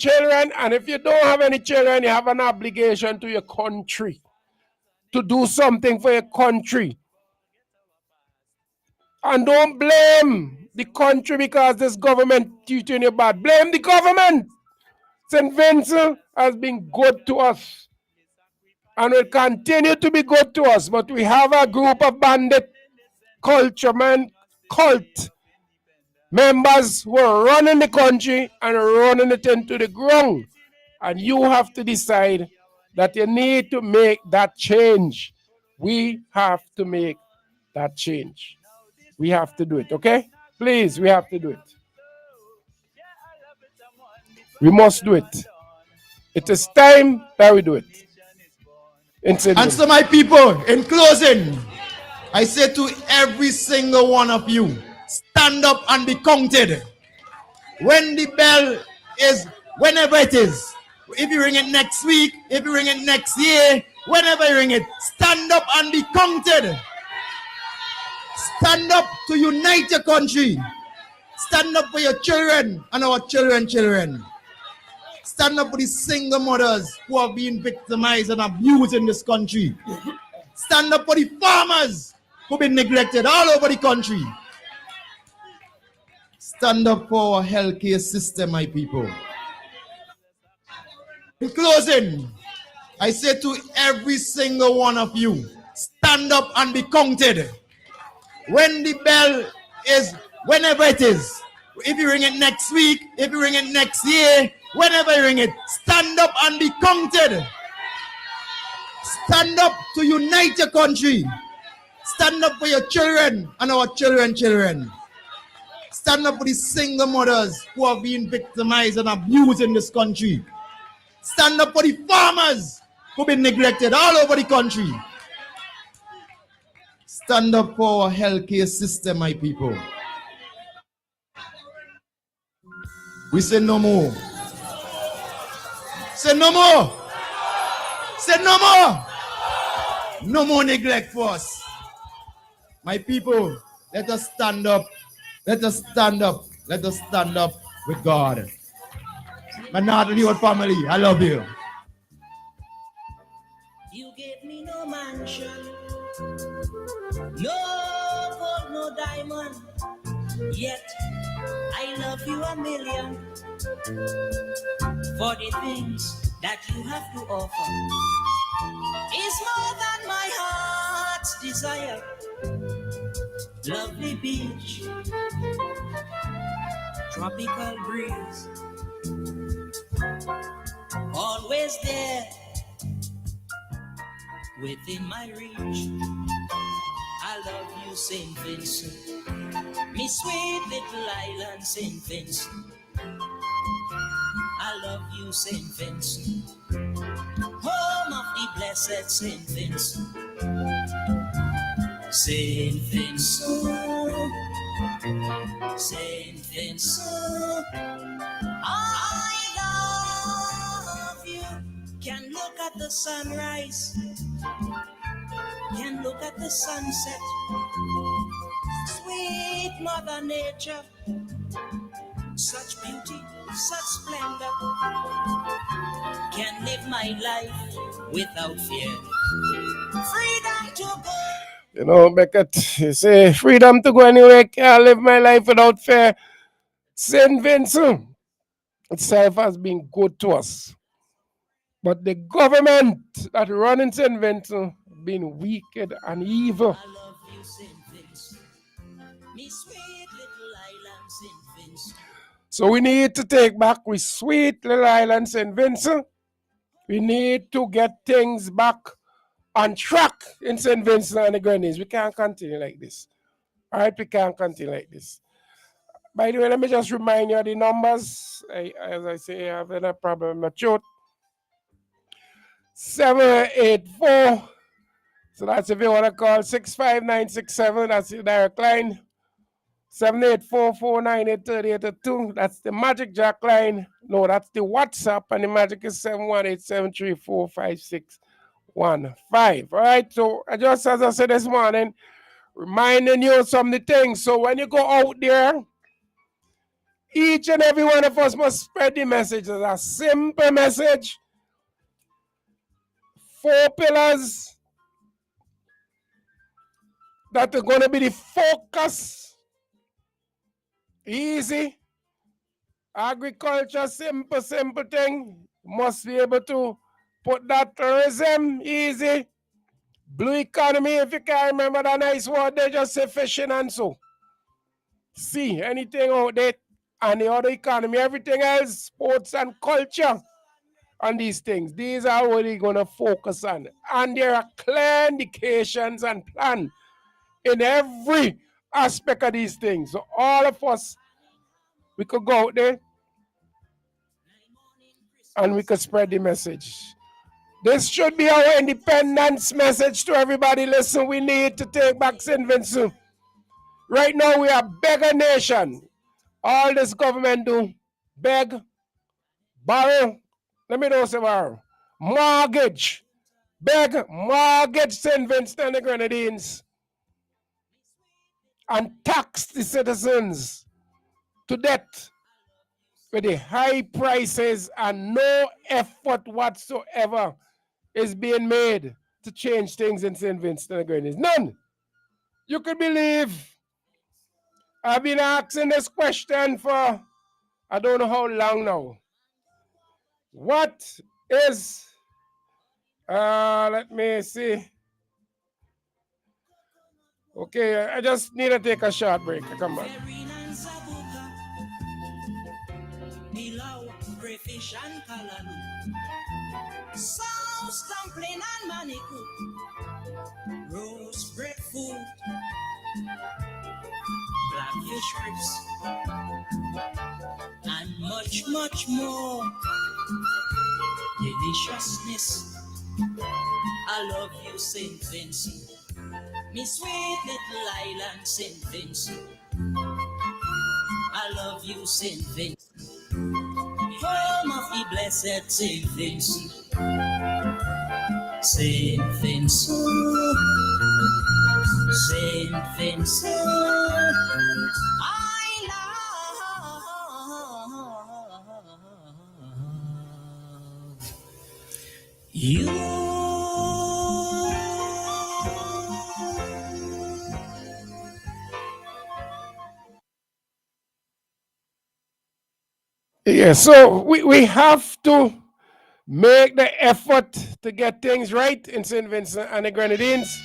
and if you don't have any children, you have an obligation to your country to do something for your country. And don't blame the country because this government treating you bad. Blame the government. St. Vincent has been good to us and will continue to be good to us. But we have a group of bandit cult members who are running the country and running it into the ground. And you have to decide that you need to make that change. We have to make that change. We have to do it, okay? Please, we have to do it. We must do it. It is time that we do it. And so, my people, in closing, I say to every single one of you, stand up and be counted. When the bell is, whenever it is, if you ring it next week, if you ring it next year, whenever you ring it, stand up and be counted. Stand up to unite your country. Stand up for your children and our children's children. Stand up for the single mothers who have been victimized and abused in this country. Stand up for the farmers who have been neglected all over the country. Stand up for our healthcare system, my people. In closing, I say to every single one of you, stand up and be counted. When the bell is, whenever it is, if you ring it next week, if you ring it next year, whenever you ring it, stand up and be counted. Stand up to unite your country. Stand up for your children and our children. Stand up for the single mothers who have been victimized and abused in this country. Stand up for the farmers who have been neglected all over the country. Stand up for our healthcare system, my people. We say no more. Say no more. Say no more. No more neglect for us. My people, let us stand up. Let us stand up. Let us stand up with God. My Natalie family, I love you. You gave me no mansion, no gold, no diamond, yet I love you a million for the things that you have to offer. Is more than my heart's desire. Lovely beach, tropical breeze, always there within my reach. I love you, St. Vincent, me sweet little island, St. Vincent. I love you, St. Vincent, home of the blessed St. Vincent. St. Vincent, St. Vincent, I love you. Can look at the sunrise, can look at the sunset. Sweet Mother Nature, such beauty, such splendor. Can live my life without fear. Freedom to go. You know, Beckett, you say freedom to go anywhere, can't live my life without fear. St. Vincent itself has been good to us. But the government that running St. Vincent been wicked and evil. I love you, St. Vincent, me sweet little island, St. Vincent. So we need to take back we sweet little island St. Vincent. We need to get things back on track in St. Vincent and the Grenadines. We can't continue like this. All right, we can't continue like this. By the way, let me just remind you of the numbers. As I say, I have a problem with my throat. 784. So that's if you want to call 65967. That's the direct line. 784-498-3882. That's the Magic Jack line. No, that's the WhatsApp, and the Magic is 718-734-5615. All right, so just as I said this morning, reminding you of some of the things. So when you go out there, each and every one of us must spread the message. It's a simple message. 4 pillars that are going to be the focus. Easy. Agriculture, simple thing. Must be able to put that tourism easy. Blue economy, if you can't remember that nice word, they just say fishing and so. See, anything out there and the other economy, everything else, sports and culture, and these things. These are what we're going to focus on. And there are clear indications and plan in every aspect of these things. So all of us, we could go out there and we could spread the message. This should be our independence message to everybody. Listen, we need to take back St. Vincent. Right now, we are a beggar nation. All this government do, beg, borrow. Let me know some borrow. Mortgage. Beg, mortgage St. Vincent and the Grenadines. And tax the citizens to death. with the high prices and no effort whatsoever is being made to change things in St. Vincent and the Grenadines. None. You could believe I've been asking this question for I don't know how long now. What is, let me see. Okay, I just need to take a short break. I come back. Sauce, dumpling, and manicook, roast breadfruit, blackfish ribs, and much, much more deliciousness. I love you, St. Vincent, me sweet little island, St. Vincent. I love you, St. Vincent, home of the blessed St. Vincent. Saint Vincent, Saint Vincent, I love you. Yeah, so we have to make the effort to get things right in St. Vincent and the Grenadines.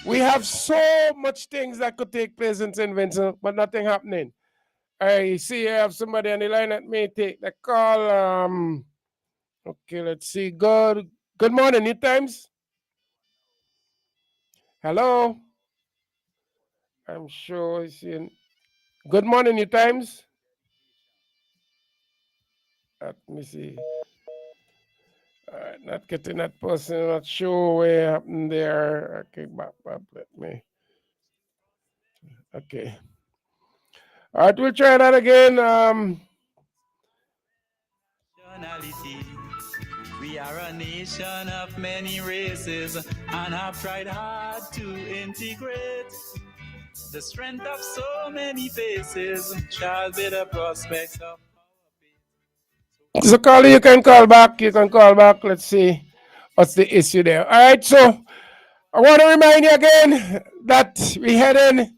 We have so much things that could take place in St. Vincent, but nothing happening. I see I have somebody on the line. Let me take the call. Okay, let's see. Good morning, Newtimes. Hello. I'm sure he's in. Good morning, Newtimes. Let me see. Not getting that person. Not sure what happened there. Okay, back. Let me. Okay. All right, we'll try that again. We are a nation of many races, and our pride hard to integrate. The strength of so many faces shall be the prospects of. So, Carly, you can call back. Let's see what's the issue there. All right, so I want to remind you again that we heading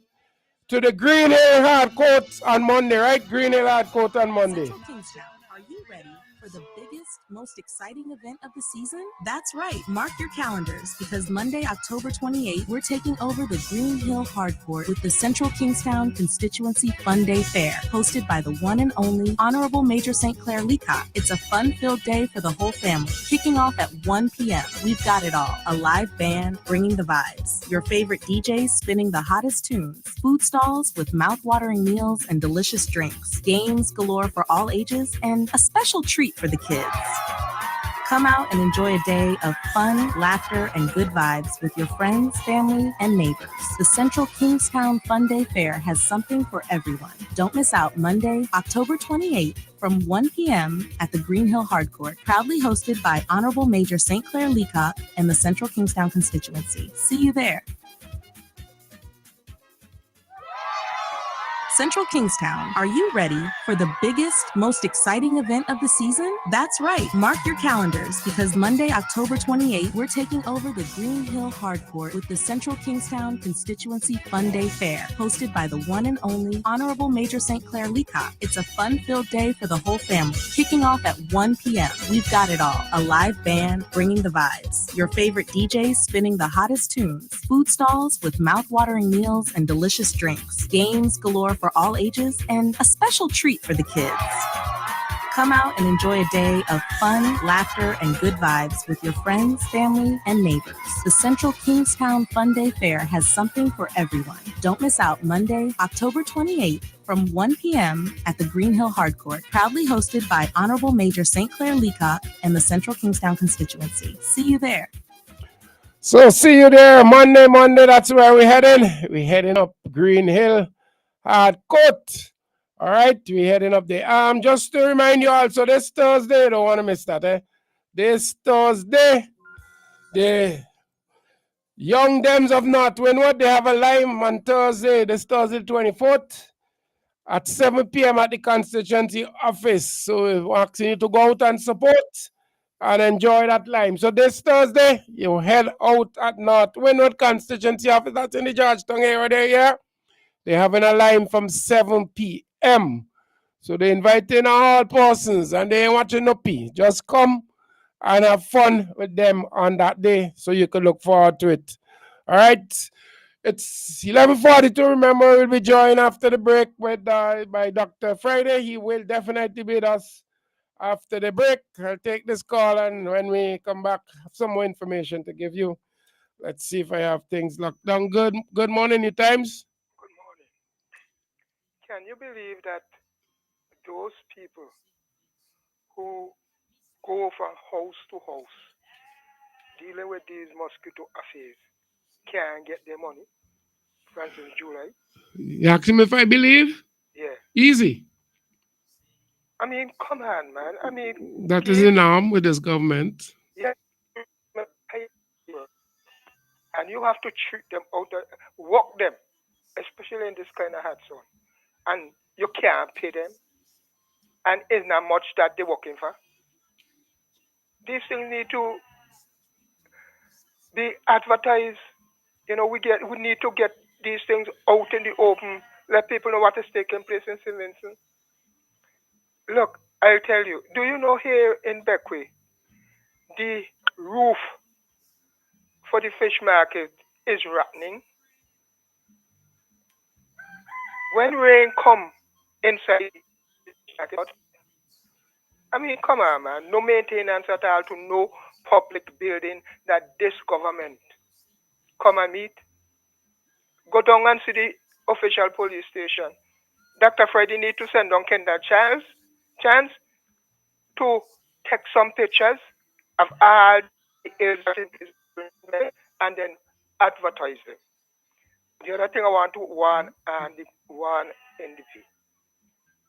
to the Green Hill Hard Court on Monday, right? Green Hill Hard Court on Monday. Central Kingstown, are you ready for the biggest, most exciting event of the season? That's right. Mark your calendars because Monday, October 28th, we're taking over the Green Hill Hard Court with the Central Kingstown Constituency Fun Day Fair, hosted by the one and only Honorable Major St. Clair Leacock. It's a fun-filled day for the whole family. Kicking off at 1 p.m., we've got it all. A live band bringing the vibes, your favorite DJs spinning the hottest tunes, food stalls with mouth-watering meals and delicious drinks, games galore for all ages, and a special treat for the kids. Come out and enjoy a day of fun, laughter, and good vibes with your friends, family, and neighbors. The Central Kingstown Fun Day Fair has something for everyone. Don't miss out Monday, October 28th from 1 p.m. at the Green Hill Hard Court, proudly hosted by Honorable Major St. Clair Leacock and the Central Kingstown constituency. See you there. Central Kingstown, are you ready for the biggest, most exciting event of the season? That's right. Mark your calendars because Monday, October 28th, we're taking over the Green Hill Hard Court with the Central Kingstown Constituency Fun Day Fair, hosted by the one and only Honorable Major St. Clair Leacock. It's a fun-filled day for the whole family. Kicking off at 1 p.m., we've got it all. A live band bringing the vibes, your favorite DJs spinning the hottest tunes, food stalls with mouth-watering meals and delicious drinks, games galore for all ages, and a special treat for the kids. Come out and enjoy a day of fun, laughter, and good vibes with your friends, family, and neighbors. The Central Kingstown Fun Day Fair has something for everyone. Don't miss out Monday, October 28th from 1 p.m. at the Green Hill Hard Court, proudly hosted by Honorable Major St. Clair Leacock and the Central Kingstown constituency. See you there. So see you there Monday. That's where we're heading. We're heading up Green Hill Hard Court. All right, we're heading up there. Just to remind you also, this Thursday, don't want to miss that, This Thursday, the Young Dems of North Windward, they have a live on Thursday, this Thursday 24th. at 7 p.m. at the constituency office. So we're asking you to go out and support and enjoy that lime. So this Thursday, you head out at North Windward Constituency Office. That's in the Georgetown area there, yeah? They're having a lime from 7 p.m. So they're inviting all persons and they ain't watching no pee. Just come and have fun with them on that day so you can look forward to it. All right? It's 11:42. Remember, we'll be joined after the break with by Dr. Friday. He will definitely be with us after the break. I'll take this call, and when we come back, have some more information to give you. Let's see if I have things locked down. Good morning, Newtimes. Good morning. Can you believe that those people who go from house to house dealing with these mosquito affairs can get their money? For instance, July. You ask him if I believe? Yeah. Easy. I mean, come on, man. I mean, that is in arm with this government. Yeah. And you have to treat them out, work them, especially in this kind of hard zone. And you can't pay them. And it's not much that they're working for. These things need to be advertised. You know, we need to get these things out in the open, let people know what is taking place in St. Vincent. Look, I'll tell you, do you know here in Beckway, the roof for the fish market is rotting? When rain come inside the market, I mean, come on, man, no maintenance at all to no public building that this government come and meet. Go down and see the official police station. Dr. Friday need to send on Kendall Chance to take some pictures of all the areas and then advertise them. The other thing I want to warn NDP.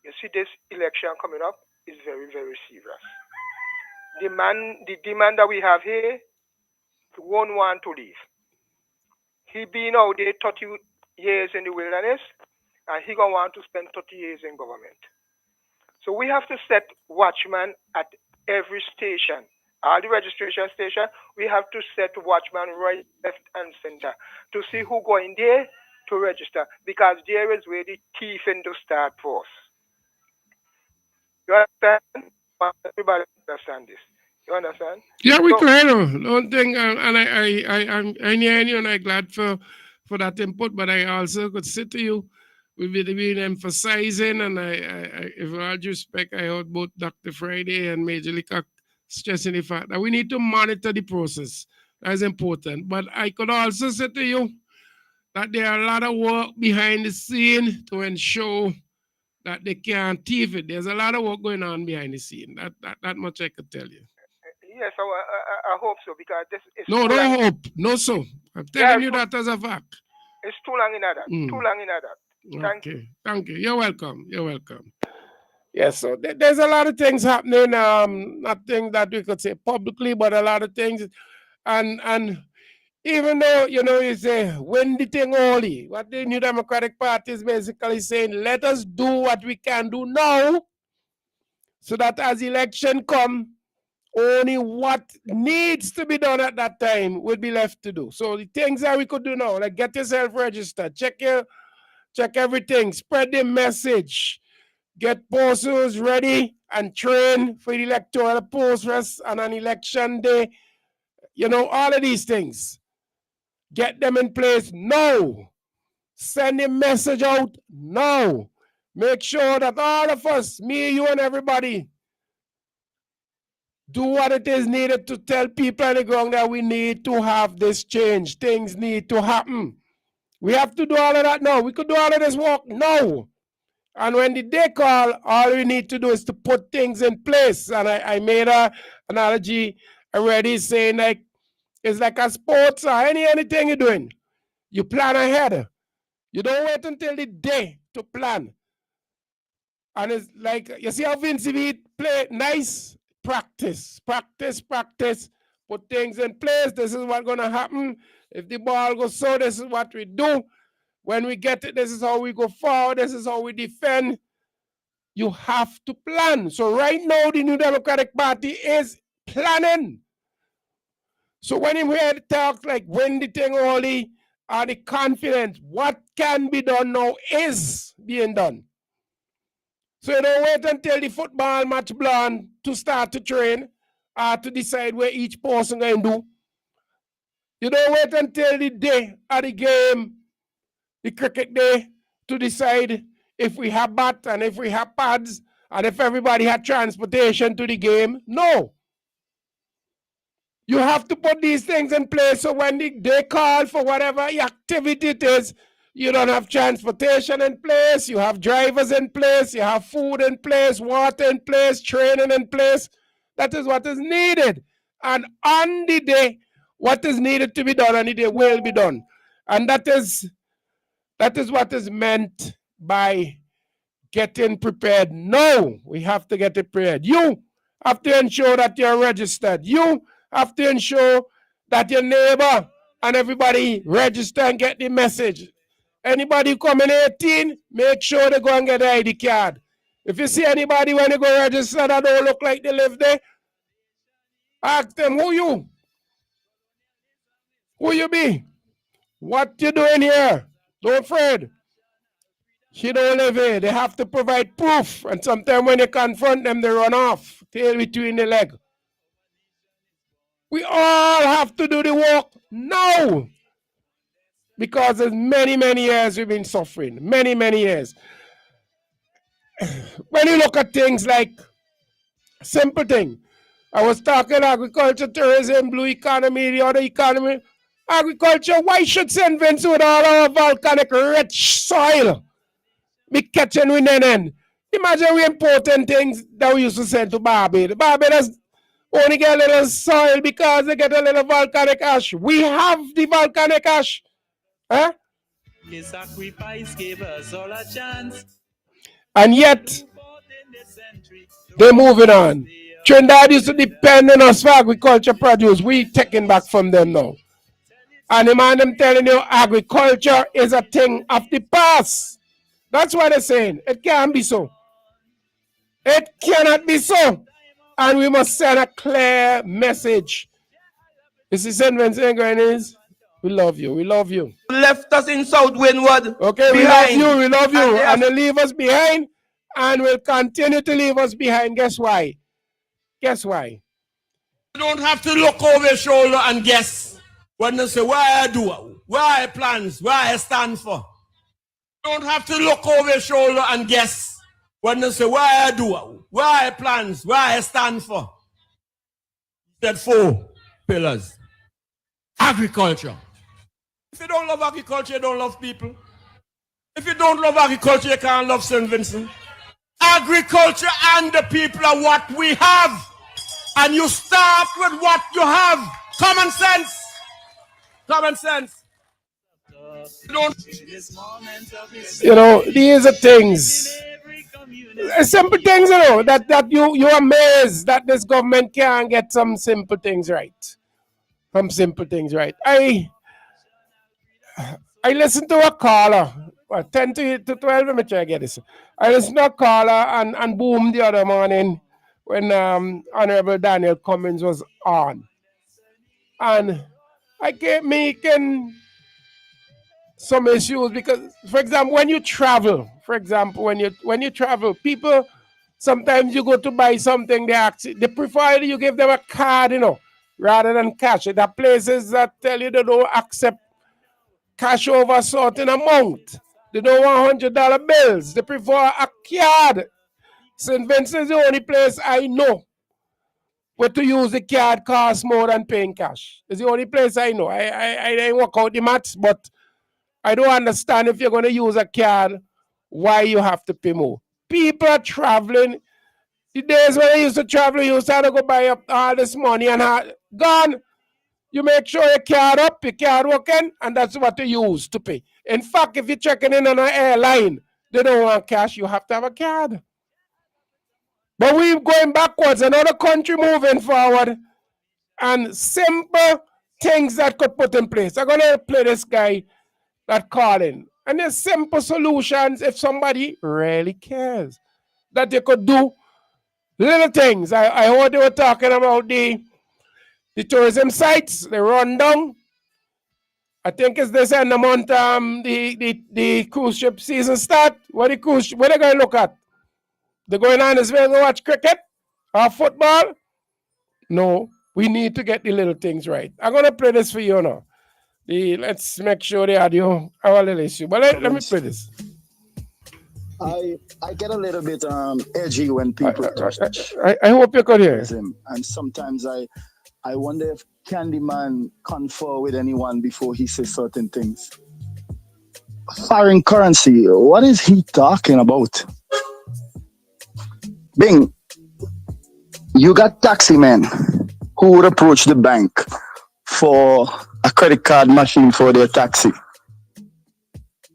You see, this election coming up is very, very serious. The demand that we have here, he won't want to leave. He been out there 30 years in the wilderness, and he gonna want to spend 30 years in government. So we have to set watchman at every station. All the registration station, we have to set watchman right, left, and center to see who go in there to register, because there is where the thief in the start force. You understand? Everybody understand this. You understand? Yeah, we clear. Don't think, and I'm hearing you, and I'm glad for that input. But I also could say to you, we've been emphasizing, and if all due respect, I heard both Dr. Friday and Major Leacock stressing the fact that we need to monitor the process. That's important. But I could also say to you that there are a lot of work behind the scene to ensure that they can't thief it. There's a lot of work going on behind the scene. That much I could tell you. Yes, I hope so, because this is no hope. No, so I'm telling you that as a fact. It's too long in that. Too long in that. Thank you. You're welcome. Yes, so there's a lot of things happening. Nothing that we could say publicly, but a lot of things. And even though, you say, win the thing only, what the New Democratic Party is basically saying, let us do what we can do now, so that as election come, only what needs to be done at that time would be left to do. So the things that we could do now, like get yourself registered, check everything, spread the message, get posters ready and train for the electoral posters on an election day. All of these things. Get them in place now. Send a message out now. Make sure that all of us, me, you, and everybody, do what it is needed to tell people on the ground that we need to have this change. Things need to happen. We have to do all of that now. We could do all of this work now. And when the day call, all we need to do is to put things in place. And I made an analogy already saying like, it's like a sports or anything you're doing. You plan ahead. You don't wait until the day to plan. And it's like, you see how Vince play nice? Practice. Put things in place. This is what's going to happen. If the ball goes so, this is what we do. When we get it, this is how we go forward. This is how we defend. You have to plan. So right now, the New Democratic Party is planning. So when you hear the talk like when the thing only are the confidence, what can be done now is being done. So you don't wait until the football match plan to start to train or to decide where each person going to do. You don't wait until the day of the game, the cricket day, to decide if we have bat and if we have pads and if everybody had transportation to the game. No. You have to put these things in place so when they call for whatever activity it is, you don't have transportation in place, you have drivers in place, you have food in place, water in place, training in place. That is what is needed. And on the day, what is needed to be done on the day will be done. And that is what is meant by getting prepared. No, we have to get it prepared. You have to ensure that you're registered. You have to ensure that your neighbor and everybody register and get the message. Anybody coming 18, make sure they go and get the ID card. If you see anybody when they go register that don't look like they live there, ask them, who you? Who you be? What you doing here? Don't afraid. She don't live here. They have to provide proof. And sometimes when they confront them, they run off. Tail between the leg. We all have to do the work now. Because there's many, many years we've been suffering. Many, many years. When you look at things like simple thing. I was talking agriculture, tourism, blue economy, the other economy. Agriculture, why should St. Vincent with all our volcanic rich soil be catching with nenen? Imagine we importing things that we used to send to Barbados. Barbados only get a little soil because they get a little volcanic ash. We have the volcanic ash. Huh? His sacrifice gave us all a chance. And yet, they're moving on. Trinidad used to depend on us for agriculture produce. We taking back from them now. And the man them telling you agriculture is a thing of the past. That's what they're saying. It can't be so. It cannot be so. And we must send a clear message. This is St. Vincent Grenades. We love you. We love you. Left us in South Windward. Okay, we love you. We love you. And they leave us behind and will continue to leave us behind. Guess why? Guess why? You don't have to look over your shoulder and guess when they say, what I do, what I plans, what I stand for. You don't have to look over your shoulder and guess when they say, what I do, what I plans, what I stand for. That 4 pillars. Agriculture. If you don't love agriculture, you don't love people. If you don't love agriculture, you can't love St. Vincent. Agriculture and the people are what we have. And you start with what you have. Common sense. Common sense. You know, these are things. Simple things, you know, that you're amazed that this government can get some simple things right. Some simple things right. I listened to a caller, 10 to 12, let me try to get this. I listened to a caller and boom the other morning when Honorable Daniel Cummins was on. And I kept making some issues because, for example, when you travel, when you travel, people, sometimes you go to buy something, they prefer you give them a card, you know, rather than cash. There are places that tell you they don't accept cash over a certain amount. They don't want $100 bills. They prefer a card. St. Vincent is the only place I know where to use the card costs more than paying cash. It's the only place I know. I didn't work out the maths, but I don't understand if you're going to use a card, why you have to pay more. People are traveling. The days when I used to travel, you used to have to go buy up all this money and gone. You make sure your card up, your card working, and that's what you use to pay. In fact, if you're checking in on an airline, they don't want cash, you have to have a card. But we're going backwards, another country moving forward, and simple things that could put in place. I'm going to play this guy that calling. And there's simple solutions if somebody really cares that they could do little things. I heard they were talking about the tourism sites, the rundown. I think it's this end of the month, the cruise ship season start. What they going to look at? They're going on as well to watch cricket or football? No, we need to get the little things right. I'm going to play this for you now. Let's make sure the audio, our little issue. But let me play this. I get a little bit edgy when people touch. I hope you could hear him. And sometimes I wonder if Candyman confer with anyone before he says certain things. Foreign currency, what is he talking about? Bing, you got taxi men who would approach the bank for a credit card machine for their taxi.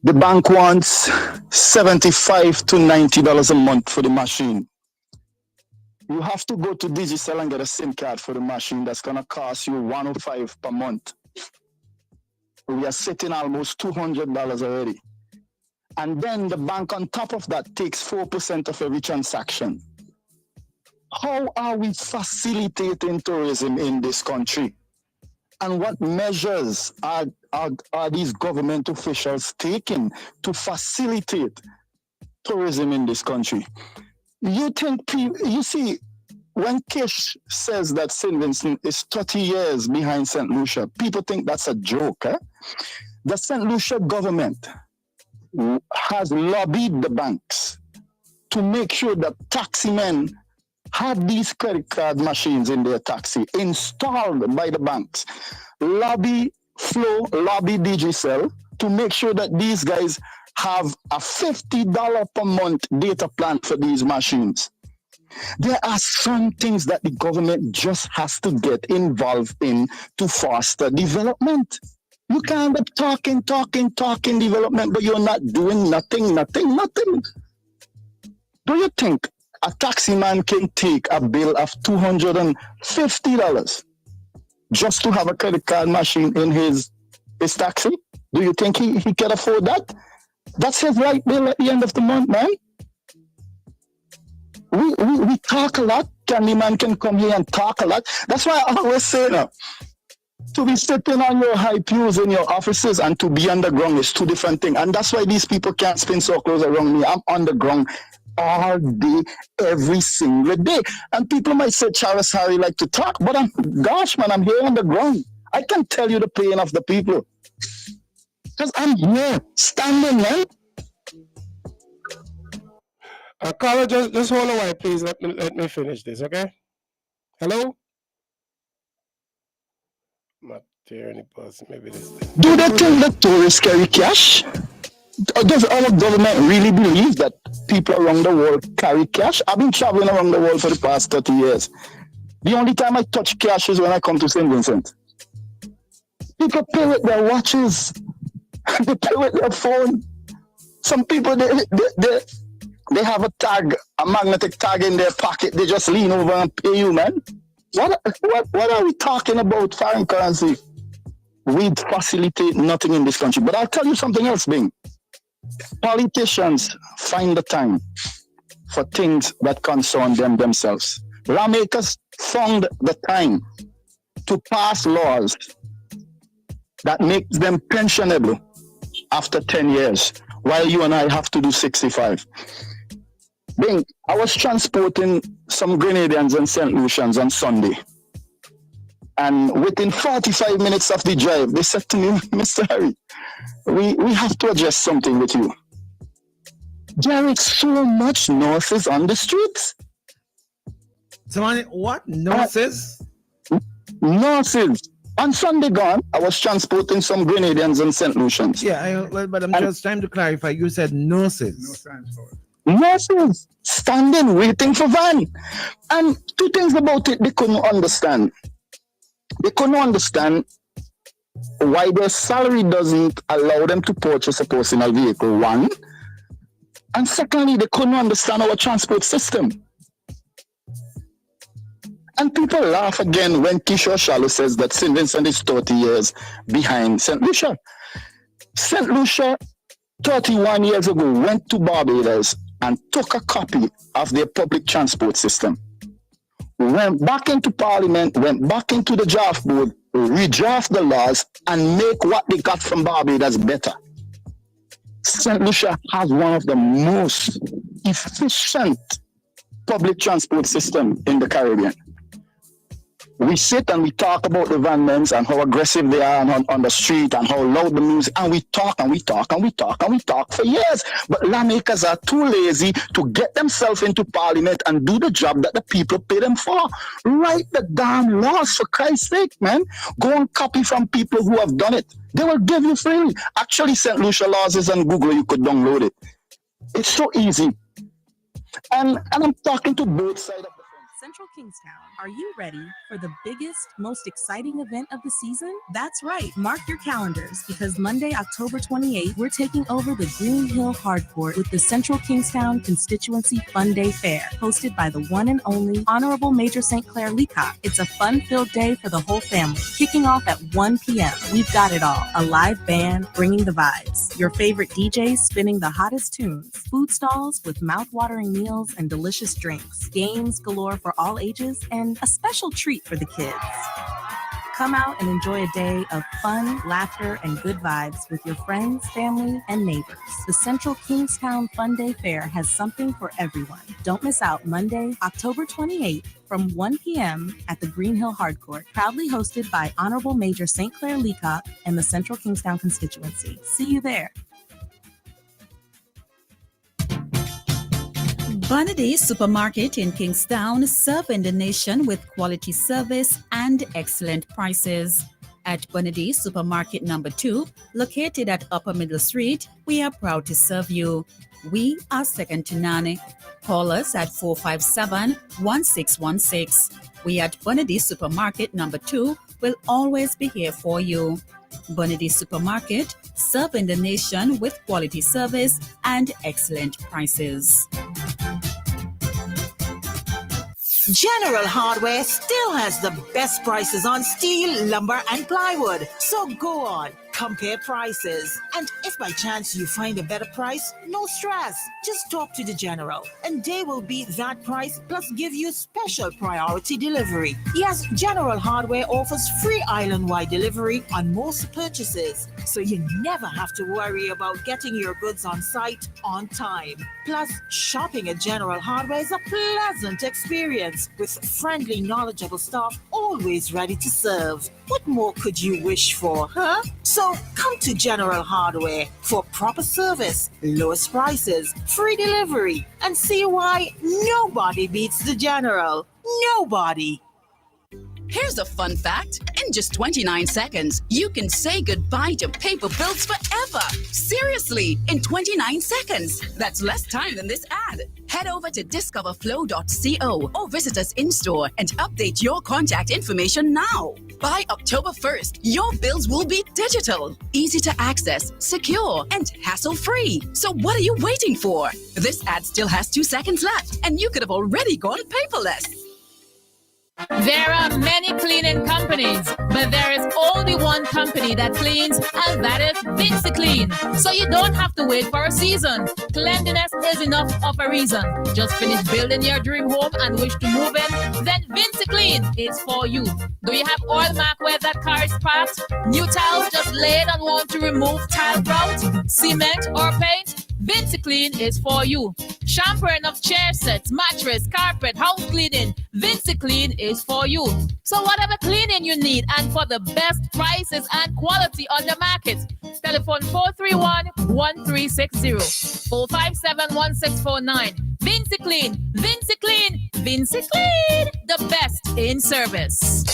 The bank wants $75 to $90 a month for the machine. You have to go to Digicel and get a SIM card for the machine that's going to cost you $105 per month. We are sitting almost $200 already. And then the bank on top of that takes 4% of every transaction. How are we facilitating tourism in this country? And what measures are these government officials taking to facilitate tourism in this country? You see, when Kish says that St. Vincent is 30 years behind St. Lucia, people think that's a joke. The St. Lucia government has lobbied the banks to make sure that taxi men have these credit card machines in their taxi installed by the banks. Lobby Flow, lobby Digicel to make sure that these guys have a $50 per month data plan for these machines. There are some things that the government just has to get involved in to foster development. You can't be talking development, but you're not doing nothing. Do you think a taxi man can take a bill of $250 just to have a credit card machine in his taxi? Do you think he can afford that? That's his right bill at the end of the month, man. We talk a lot. Candyman can come here and talk a lot. That's why I always say now, to be sitting on your high pews in your offices and to be underground is two different things. And that's why these people can't spin circles around me. I'm underground all day, every single day. And people might say Charles Harry like to talk, but I'm here on the ground. I can tell you the pain of the people. Because I'm here, standing, man. Carla, just hold on while, please. Let me finish this, okay? Hello? Not there any bus, maybe this thing. Do they think that tourists carry cash? Does our government really believe that people around the world carry cash? I've been traveling around the world for the past 30 years. The only time I touch cash is when I come to St. Vincent. People pay with their watches. They pay with their phone. Some people, they have a tag, a magnetic tag in their pocket. They just lean over and pay you, man. What are we talking about foreign currency? We facilitate nothing in this country. But I'll tell you something else, Bing. Politicians find the time for things that concern them themselves. Lawmakers found the time to pass laws that make them pensionable after 10 years, while you and I have to do 65. Bing, I was transporting some Grenadians and St. Lucians on Sunday. And within 45 minutes of the drive, they said to me, Mr. Harry, we have to address something with you. There is so much nonsense on the streets. Somebody, what? Nonsense? Nonsense. On Sunday gone, I was transporting some Grenadians and St. Lucians. Yeah, but I'm just trying to clarify. You said nonsense. Nurses standing, waiting for van. And two things about it they couldn't understand. They couldn't understand why their salary doesn't allow them to purchase a personal vehicle, one. And secondly, they couldn't understand our transport system. And people laugh again when Kishore Shallow says that St. Vincent is 30 years behind St. Lucia. St. Lucia 31 years ago went to Barbados and took a copy of their public transport system, went back into Parliament, went back into the draft board, redraft the laws, and make what they got from Barbados better. St. Lucia has one of the most efficient public transport system in the Caribbean. We sit and we talk about the vanmans and how aggressive they are on the street and how loud the music, and we talk and we talk and we talk and we talk for years. But lawmakers are too lazy to get themselves into Parliament and do the job that the people pay them for. Write the damn laws, for Christ's sake, man. Go and copy from people who have done it. They will give you freely. Actually, St. Lucia laws is on Google. You could download it. It's so easy. And I'm talking to both sides of the Central Kingstown, are you ready for the biggest, most exciting event of the season? That's right. Mark your calendars because Monday, October 28th, we're taking over the Green Hill Hardcourt with the Central Kingstown Constituency Fun Day Fair, hosted by the one and only Honorable Major St. Clair Leacock. It's a fun-filled day for the whole family. Kicking off at 1 p.m., we've got it all. A live band bringing the vibes. Your favorite DJs spinning the hottest tunes. Food stalls with mouth-watering meals and delicious drinks. Games galore for all ages, and a special treat for the kids. Come out and enjoy a day of fun, laughter, and good vibes with your friends, family, and neighbors. The Central Kingstown Fun Day Fair has something for everyone. Don't miss out Monday, October 28th from 1 p.m. at the Green Hill Hardcourt, proudly hosted by Honorable Major St. Clair Leacock and the Central Kingstown constituency. See you there. Bonady Supermarket in Kingstown, serving the nation with quality service and excellent prices. At Bonady Supermarket number 2, located at Upper Middle Street, we are proud to serve you. We are second to none. Call us at 457-1616. We at Bonady Supermarket number 2 will always be here for you. Bonady Supermarket, serving the nation with quality service and excellent prices. General Hardware still has the best prices on steel, lumber, and plywood. So go on, compare prices. And if by chance you find a better price, no stress. Just talk to the General and they will beat that price plus give you special priority delivery. Yes, General Hardware offers free island-wide delivery on most purchases. So you never have to worry about getting your goods on site on time. Plus, shopping at General Hardware is a pleasant experience with friendly, knowledgeable staff always ready to serve. What more could you wish for, huh? So come to General Hardware for proper service, lowest prices, free delivery, and see why nobody beats the General. Nobody. Here's a fun fact. In just 29 seconds, you can say goodbye to paper bills forever. Seriously, in 29 seconds. That's less time than this ad. Head over to discoverflow.co or visit us in-store and update your contact information now. By October 1st, your bills will be digital, easy to access, secure, and hassle-free. So what are you waiting for? This ad still has 2 seconds left, and you could have already gone paperless. There are many cleaning companies, but there is only one company that cleans, and that is VinceClean. So you don't have to wait for a season. Cleanliness is enough of a reason. Just finish building your dream home and wish to move in? Then VinceClean is for you. Do you have oil mark where that car is parked? New tiles just laid and want to remove tile grout, cement, or paint? VinceClean is for you. Shampooing of chair sets, mattress, carpet, house cleaning. VinceClean is for you. So whatever cleaning you need and for the best prices and quality on the market, telephone 431-1360, 457-1649. VinceClean, VinceClean, VinceClean, the best in service.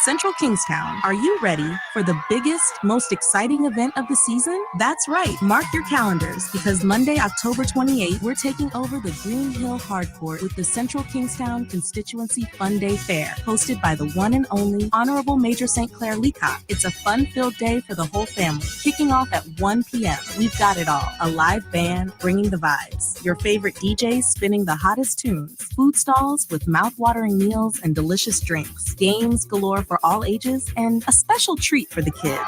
Central Kingstown, are you ready for the biggest, most exciting event of the season? That's right. Mark your calendars because Monday, October 28th, we're taking over the Green Hill Hardcourt with the Central Kingstown Constituency Fun Day Fair, hosted by the one and only Honorable Major St. Clair Leacock. It's a fun-filled day for the whole family. Kicking off at 1 p.m., we've got it all. A live band bringing the vibes. Your favorite DJs spinning the hottest tunes. Food stalls with mouth-watering meals and delicious drinks. Games galore for all ages, and a special treat for the kids.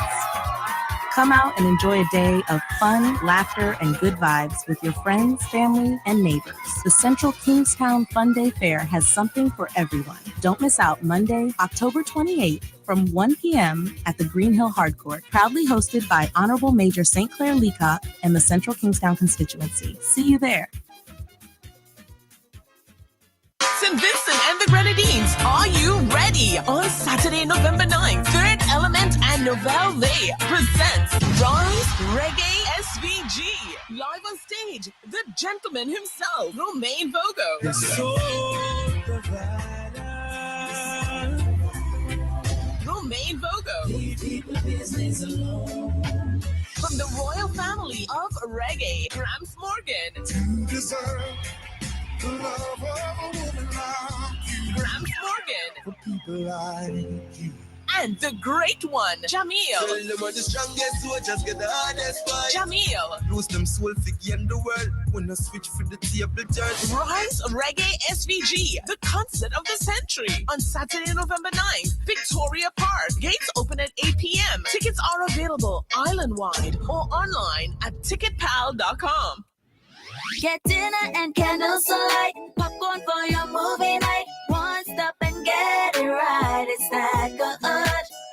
Come out and enjoy a day of fun, laughter, and good vibes with your friends, family, and neighbors. The Central Kingstown Fun Day Fair has something for everyone. Don't miss out Monday, October 28th from 1 p.m. at the Green Hill Hardcourt, proudly hosted by Honorable Major St. Clair Leacock and the Central Kingstown constituency. See you there. St. Vincent and the Grenadines, are you ready? On Saturday, November 9th, Third Element and Nouvelle Lay presents Drums, Reggae, SVG. Live on stage, the gentleman himself, Romain Vogo. The soul provider. Romain Vogo. Leave people business alone. From the royal family of reggae, Gramps Morgan. To deserve the love of a woman like you. Gramps Morgan. For people like you. And the great one, Jamil. Tell them are the strongest soldiers get the hardest fight. Jamil. Lose them soul to gain the world. When I switch for the table turn. Rise Reggae SVG, the concert of the century. On Saturday, November 9th, Victoria Park. Gates open at 8 p.m. Tickets are available island-wide or online at ticketpal.com. Get dinner and candles alight, popcorn for your movie night. One stop and get it right. It's that good.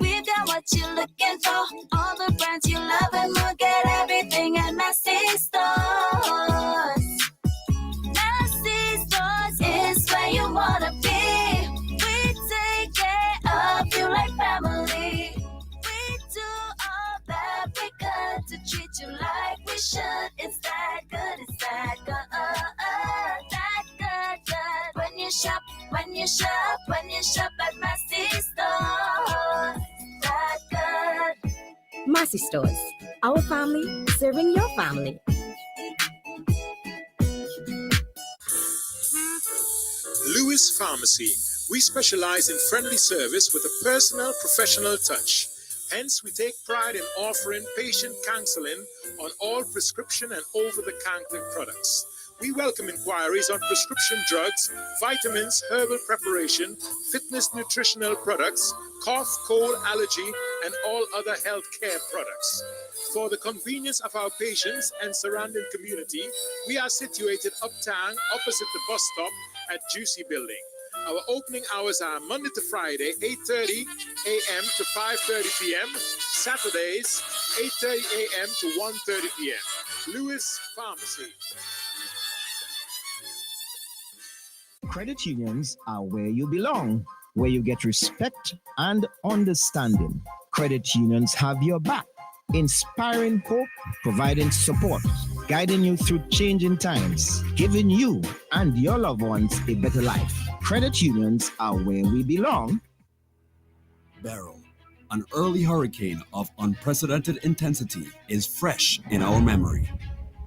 We've got what you're looking for. All the brands you love and more. Get everything at Massy Stores. Massy Stores is where you wanna be. We take care of you like family. We do all that we could to treat you like we should. It's that good. It's that good. That good. When you shop at Massy Stores. That good. Massy Stores, our family serving your family. Lewis Pharmacy. We specialize in friendly service with a personal, professional touch. Hence, we take pride in offering patient counseling on all prescription and over-the-counter products. We welcome inquiries on prescription drugs, vitamins, herbal preparation, fitness nutritional products, cough, cold, allergy, and all other health care products. For the convenience of our patients and surrounding community, we are situated uptown opposite the bus stop at Juicy Building. Our opening hours are Monday to Friday, 8:30 a.m. to 5:30 p.m. Saturdays, 8:30 a.m. to 1:30 p.m. Lewis Pharmacy. Credit unions are where you belong, where you get respect and understanding. Credit unions have your back, inspiring hope, providing support, guiding you through changing times, giving you and your loved ones a better life. Credit unions are where we belong. Beryl, an early hurricane of unprecedented intensity, is fresh in our memory.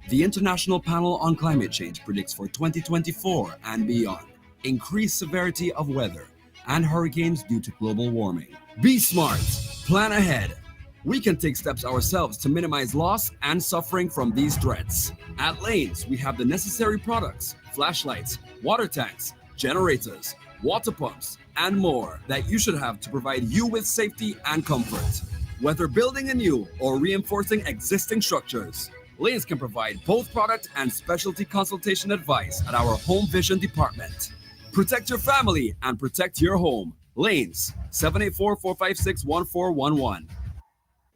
The International Panel on Climate Change predicts for 2024 and beyond increased severity of weather and hurricanes due to global warming. Be smart, plan ahead. We can take steps ourselves to minimize loss and suffering from these threats. At Lanes, we have the necessary products, flashlights, water tanks, generators, water pumps, and more that you should have to provide you with safety and comfort. Whether building a new or reinforcing existing structures, Lanes can provide both product and specialty consultation advice at our Home Vision department. Protect your family and protect your home. Lanes, 784-456-1411.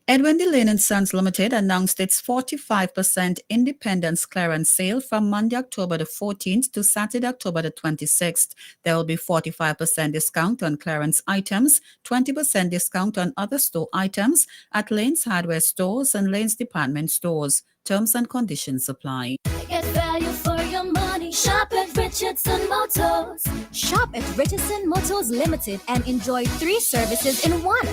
Edwin D. Lane & Sons Limited announced its 45% independence clearance sale from Monday, October the 14th to Saturday, October the 26th. There will be 45% discount on clearance items, 20% discount on other store items at Lane's Hardware Stores and Lane's Department Stores. Terms and conditions apply. Get value for your money. Shop at Richardson Motors. Shop at Richardson Motors Limited and enjoy 3 services in one.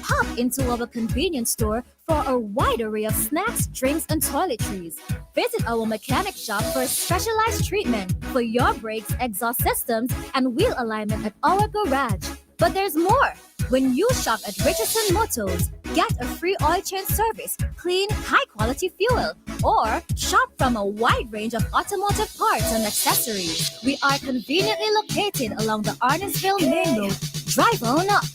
Pop into our convenience store for a wide array of snacks, drinks, and toiletries. Visit our mechanic shop for specialized treatment for your brakes, exhaust systems, and wheel alignment at our garage. But there's more. When you shop at Richardson Motors, get a free oil change service, clean, high-quality fuel, or shop from a wide range of automotive parts and accessories. We are conveniently located along the Arnesville Main Road. Drive on up.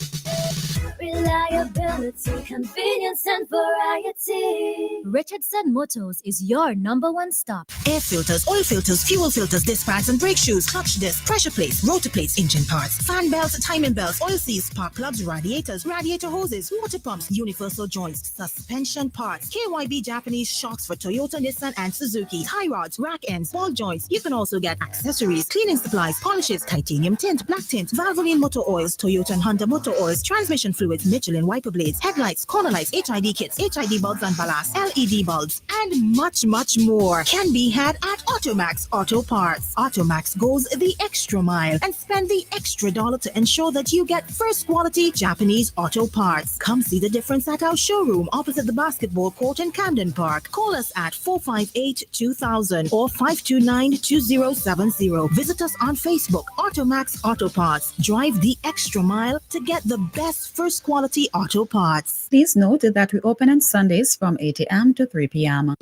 Relax. reliability, convenience, and variety. Richardson Motors is your #1 stop. Air filters, oil filters, fuel filters, disc pads and brake shoes, clutch disc, pressure plates, rotor plates, engine parts, fan belts, timing belts, oil seals, spark plugs, radiators, radiator hoses, water pumps, universal joints, suspension parts, KYB Japanese shocks for Toyota, Nissan, and Suzuki, tie rods, rack ends, ball joints. You can also get accessories, cleaning supplies, polishes, titanium tint, black tint, Valvoline motor oils, Toyota and Honda motor oils, transmission fluids, Michelin wiper blades, headlights, corner lights, HID kits, HID bulbs and ballast, LED bulbs, and much, much more can be had at Automax Auto Parts. Automax goes the extra mile and spend the extra dollar to ensure that you get first quality Japanese auto parts. Come see the difference at our showroom opposite the basketball court in Camden Park. Call us at 458-2000 or 529-2070. Visit us on Facebook, Automax Auto Parts. Drive the extra mile to get the best first quality auto parts. Please note that we open on Sundays from 8 a.m. to 3 p.m.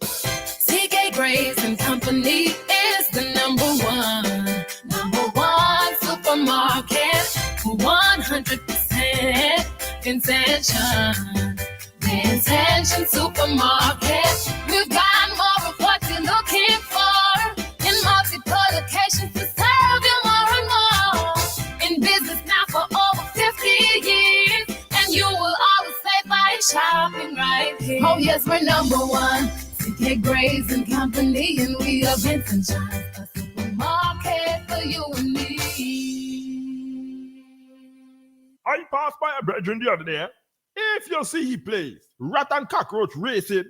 CK Grace and Company is the number one supermarket for 100% intention. The Intention Supermarket. We've got more of what you're looking for in multiple locations to serve you more and more. In business now for over 50 years, and you will always save by shopping right here. Oh yes, we're number one. CK Grace and Company, and we are Vincent John, a supermarket for you and me. I passed by a brethren the other day. If you see he plays rat and cockroach racing,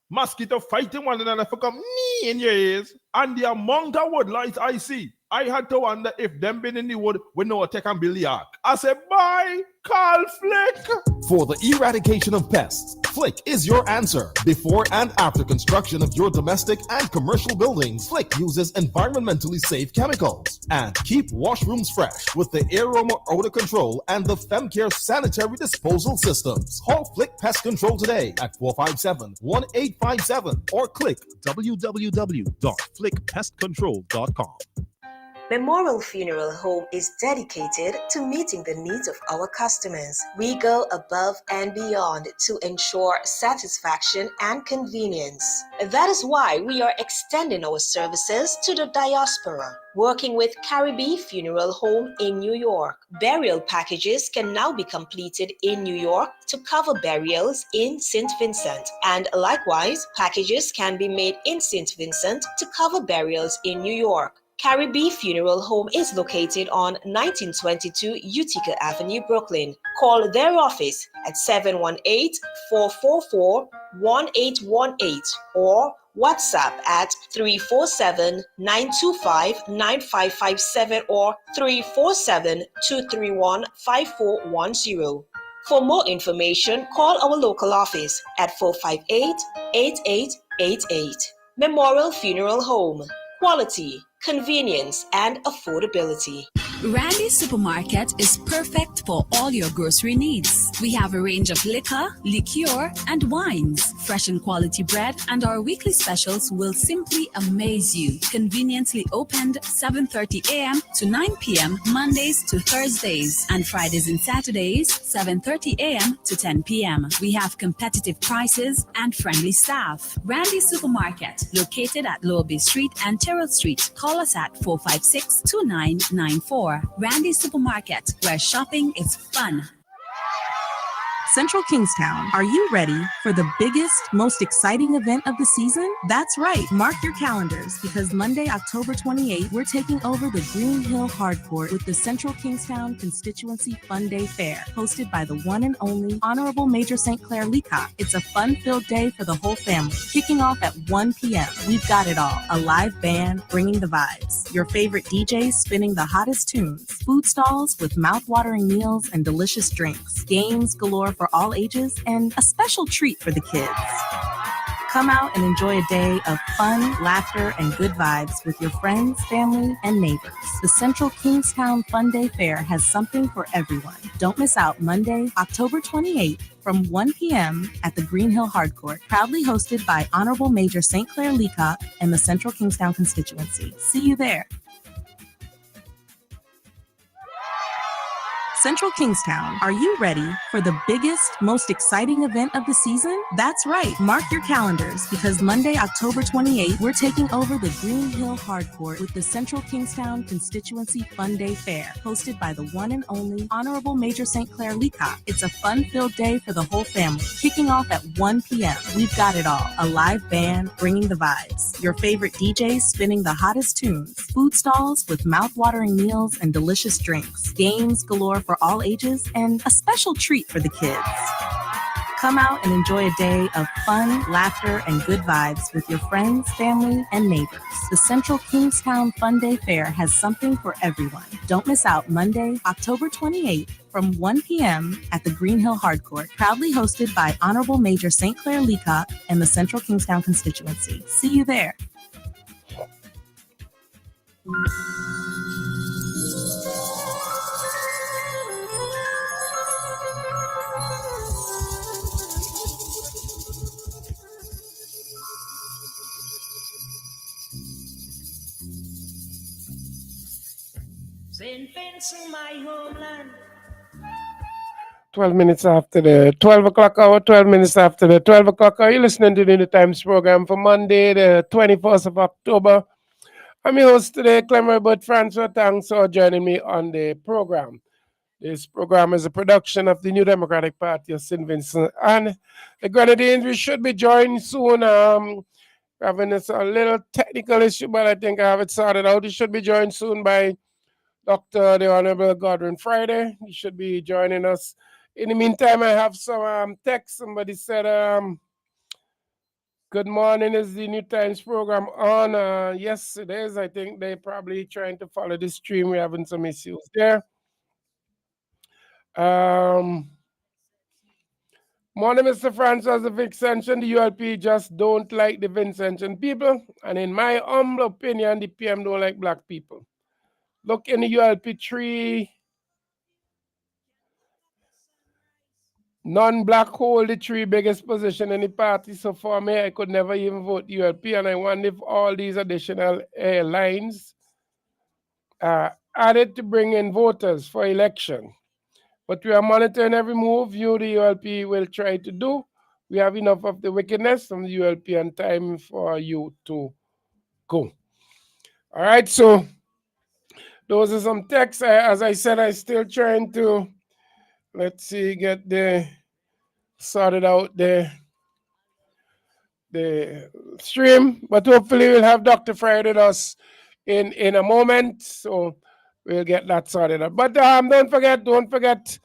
mosquito fighting one another for come me in your ears, and the amount of woodlights I see, I had to wonder if them been in the wood with no attack and Billy Ark. I said, bye, call Flick. For the eradication of pests, Flick is your answer. Before and after construction of your domestic and commercial buildings, Flick uses environmentally safe chemicals. And keep washrooms fresh with the Aroma Odor Control and the FemCare Sanitary Disposal Systems. Call Flick Pest Control today at 457-1857 or click www.flickpestcontrol.com. Memorial Funeral Home is dedicated to meeting the needs of our customers. We go above and beyond to ensure satisfaction and convenience. That is why we are extending our services to the diaspora. Working with Caribbean Funeral Home in New York, burial packages can now be completed in New York to cover burials in St. Vincent. And likewise, packages can be made in St. Vincent to cover burials in New York. Caribbean Funeral Home is located on 1922 Utica Avenue, Brooklyn. Call their office at 718-444-1818 or WhatsApp at 347-925-9557 or 347-231-5410. For more information, call our local office at 458-8888. Memorial Funeral Home. Quality, convenience, and affordability. Randy Supermarket is perfect for all your grocery needs. We have a range of liquor, liqueur, and wines, fresh and quality bread, and our weekly specials will simply amaze you. Conveniently opened 7:30 a.m. to 9 p.m. Mondays to Thursdays, and Fridays and Saturdays 7:30 a.m. to 10 p.m. We have competitive prices and friendly staff. Randy Supermarket, located at Lower Bay Street and Terrell Street. Call us at 456-2994. Randy Supermarket, where shopping is fun. Central Kingstown, are you ready for the biggest, most exciting event of the season? That's right. Mark your calendars because Monday, October 28th, we're taking over the Green Hill Hardcourt with the Central Kingstown Constituency Fun Day Fair, hosted by the one and only Honorable Major St. Clair Leacock. It's a fun-filled day for the whole family. Kicking off at 1 p.m., we've got it all. A live band bringing the vibes. Your favorite DJs spinning the hottest tunes. Food stalls with mouth-watering meals and delicious drinks. Games galore for all ages, and a special treat for the kids. Come out and enjoy a day of fun, laughter, and good vibes with your friends, family, and neighbors. The Central Kingstown Fun Day Fair has something for everyone. Don't miss out Monday, October 28th from 1 p.m. at the Green Hill Hardcourt, proudly hosted by Honorable Major St. Clair Leacock and the Central Kingstown constituency. See you there. Central Kingstown, are you ready for the biggest, most exciting event of the season? That's right. Mark your calendars because Monday, October 28th, we're taking over the Green Hill Hardcourt with the Central Kingstown Constituency Fun Day Fair, hosted by the one and only Honorable Major St. Clair Leacock. It's a fun-filled day for the whole family. Kicking off at 1 p.m., we've got it all. A live band bringing the vibes, your favorite DJs spinning the hottest tunes, food stalls with mouth-watering meals and delicious drinks, games galore for all ages, and a special treat for the kids. Come out and enjoy a day of fun, laughter, and good vibes with your friends, family, and neighbors. The Central Kingstown Fun Day Fair has something for everyone. Don't miss out Monday, October 28th from 1 p.m. at the Green Hill Hardcourt, proudly hosted by Honorable Major St. Clair Leacock and the Central Kingstown constituency. See you there. St. Vincent, my homeland. 12 minutes after the 12 o'clock hour, 12 minutes after the 12 o'clock hour. You're listening to the Newtimes program for Monday, the 21st of October. I'm your host today, Clemmer But Francois. Thanks for joining me on the program. This program is a production of the New Democratic Party of St. Vincent and the Grenadines. We should be joined soon. Having a little technical issue, but I think I have it sorted out. We should be joined soon by Dr. the Honorable Godwin Friday. He should be joining us. In the meantime, I have some text. Somebody said, good morning, is the New Times program on? Yes, it is. I think they're probably trying to follow the stream. We're having some issues there. Morning, Mr. Francois, the Vincentian. The ULP just don't like the Vincentian people. And in my humble opinion, the PM don't like black people. Look in the ULP tree. Non-black hold the three biggest position in the party. So for me, I could never even vote ULP. And I wonder if all these additional lines are added to bring in voters for election. But we are monitoring every move you, the ULP, will try to do. We have enough of the wickedness from the ULP and time for you to go. All right, so those are some texts. As I said, I'm still trying to, let's see, get the sorted out the stream. But hopefully we'll have Dr. Friday with us in a moment. So we'll get that sorted out. But don't forget,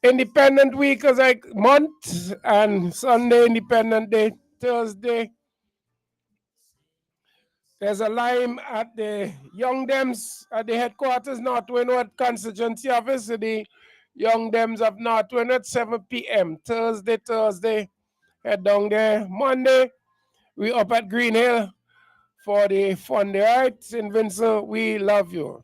Independent Week is like month, and Sunday, Independent Day, Thursday. There's a lime at the Young Dems at the headquarters, North Windward Constituency Office. The Young Dems of North Windward, 7 p.m. Thursday. Head down there. Monday, we up at Green Hill for the fun day. All right, St. Vincent, we love you.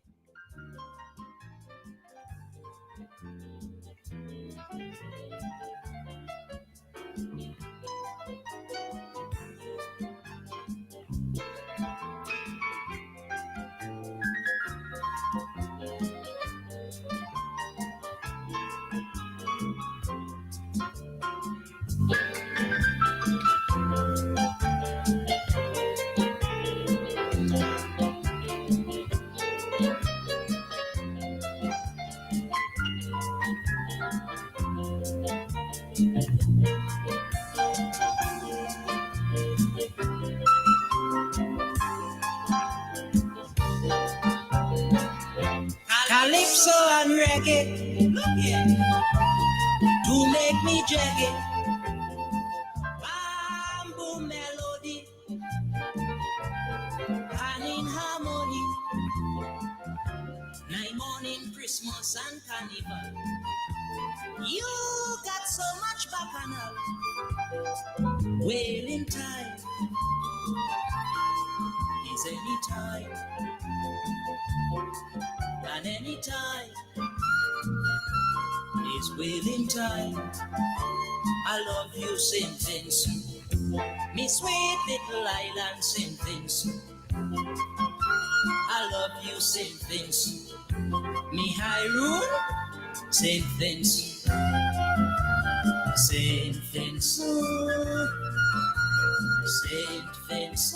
Calypso and reggae, to make me jaggy. Bamboo melody, and in harmony. Night morning, Christmas and carnival. You got so much bacchanal. Wailing time is any time. And any time is wailing time. I love you, St. Vincent, me sweet little island, St. Vincent. I love you, St. Vincent, me high room, Same things. Same things. Same things.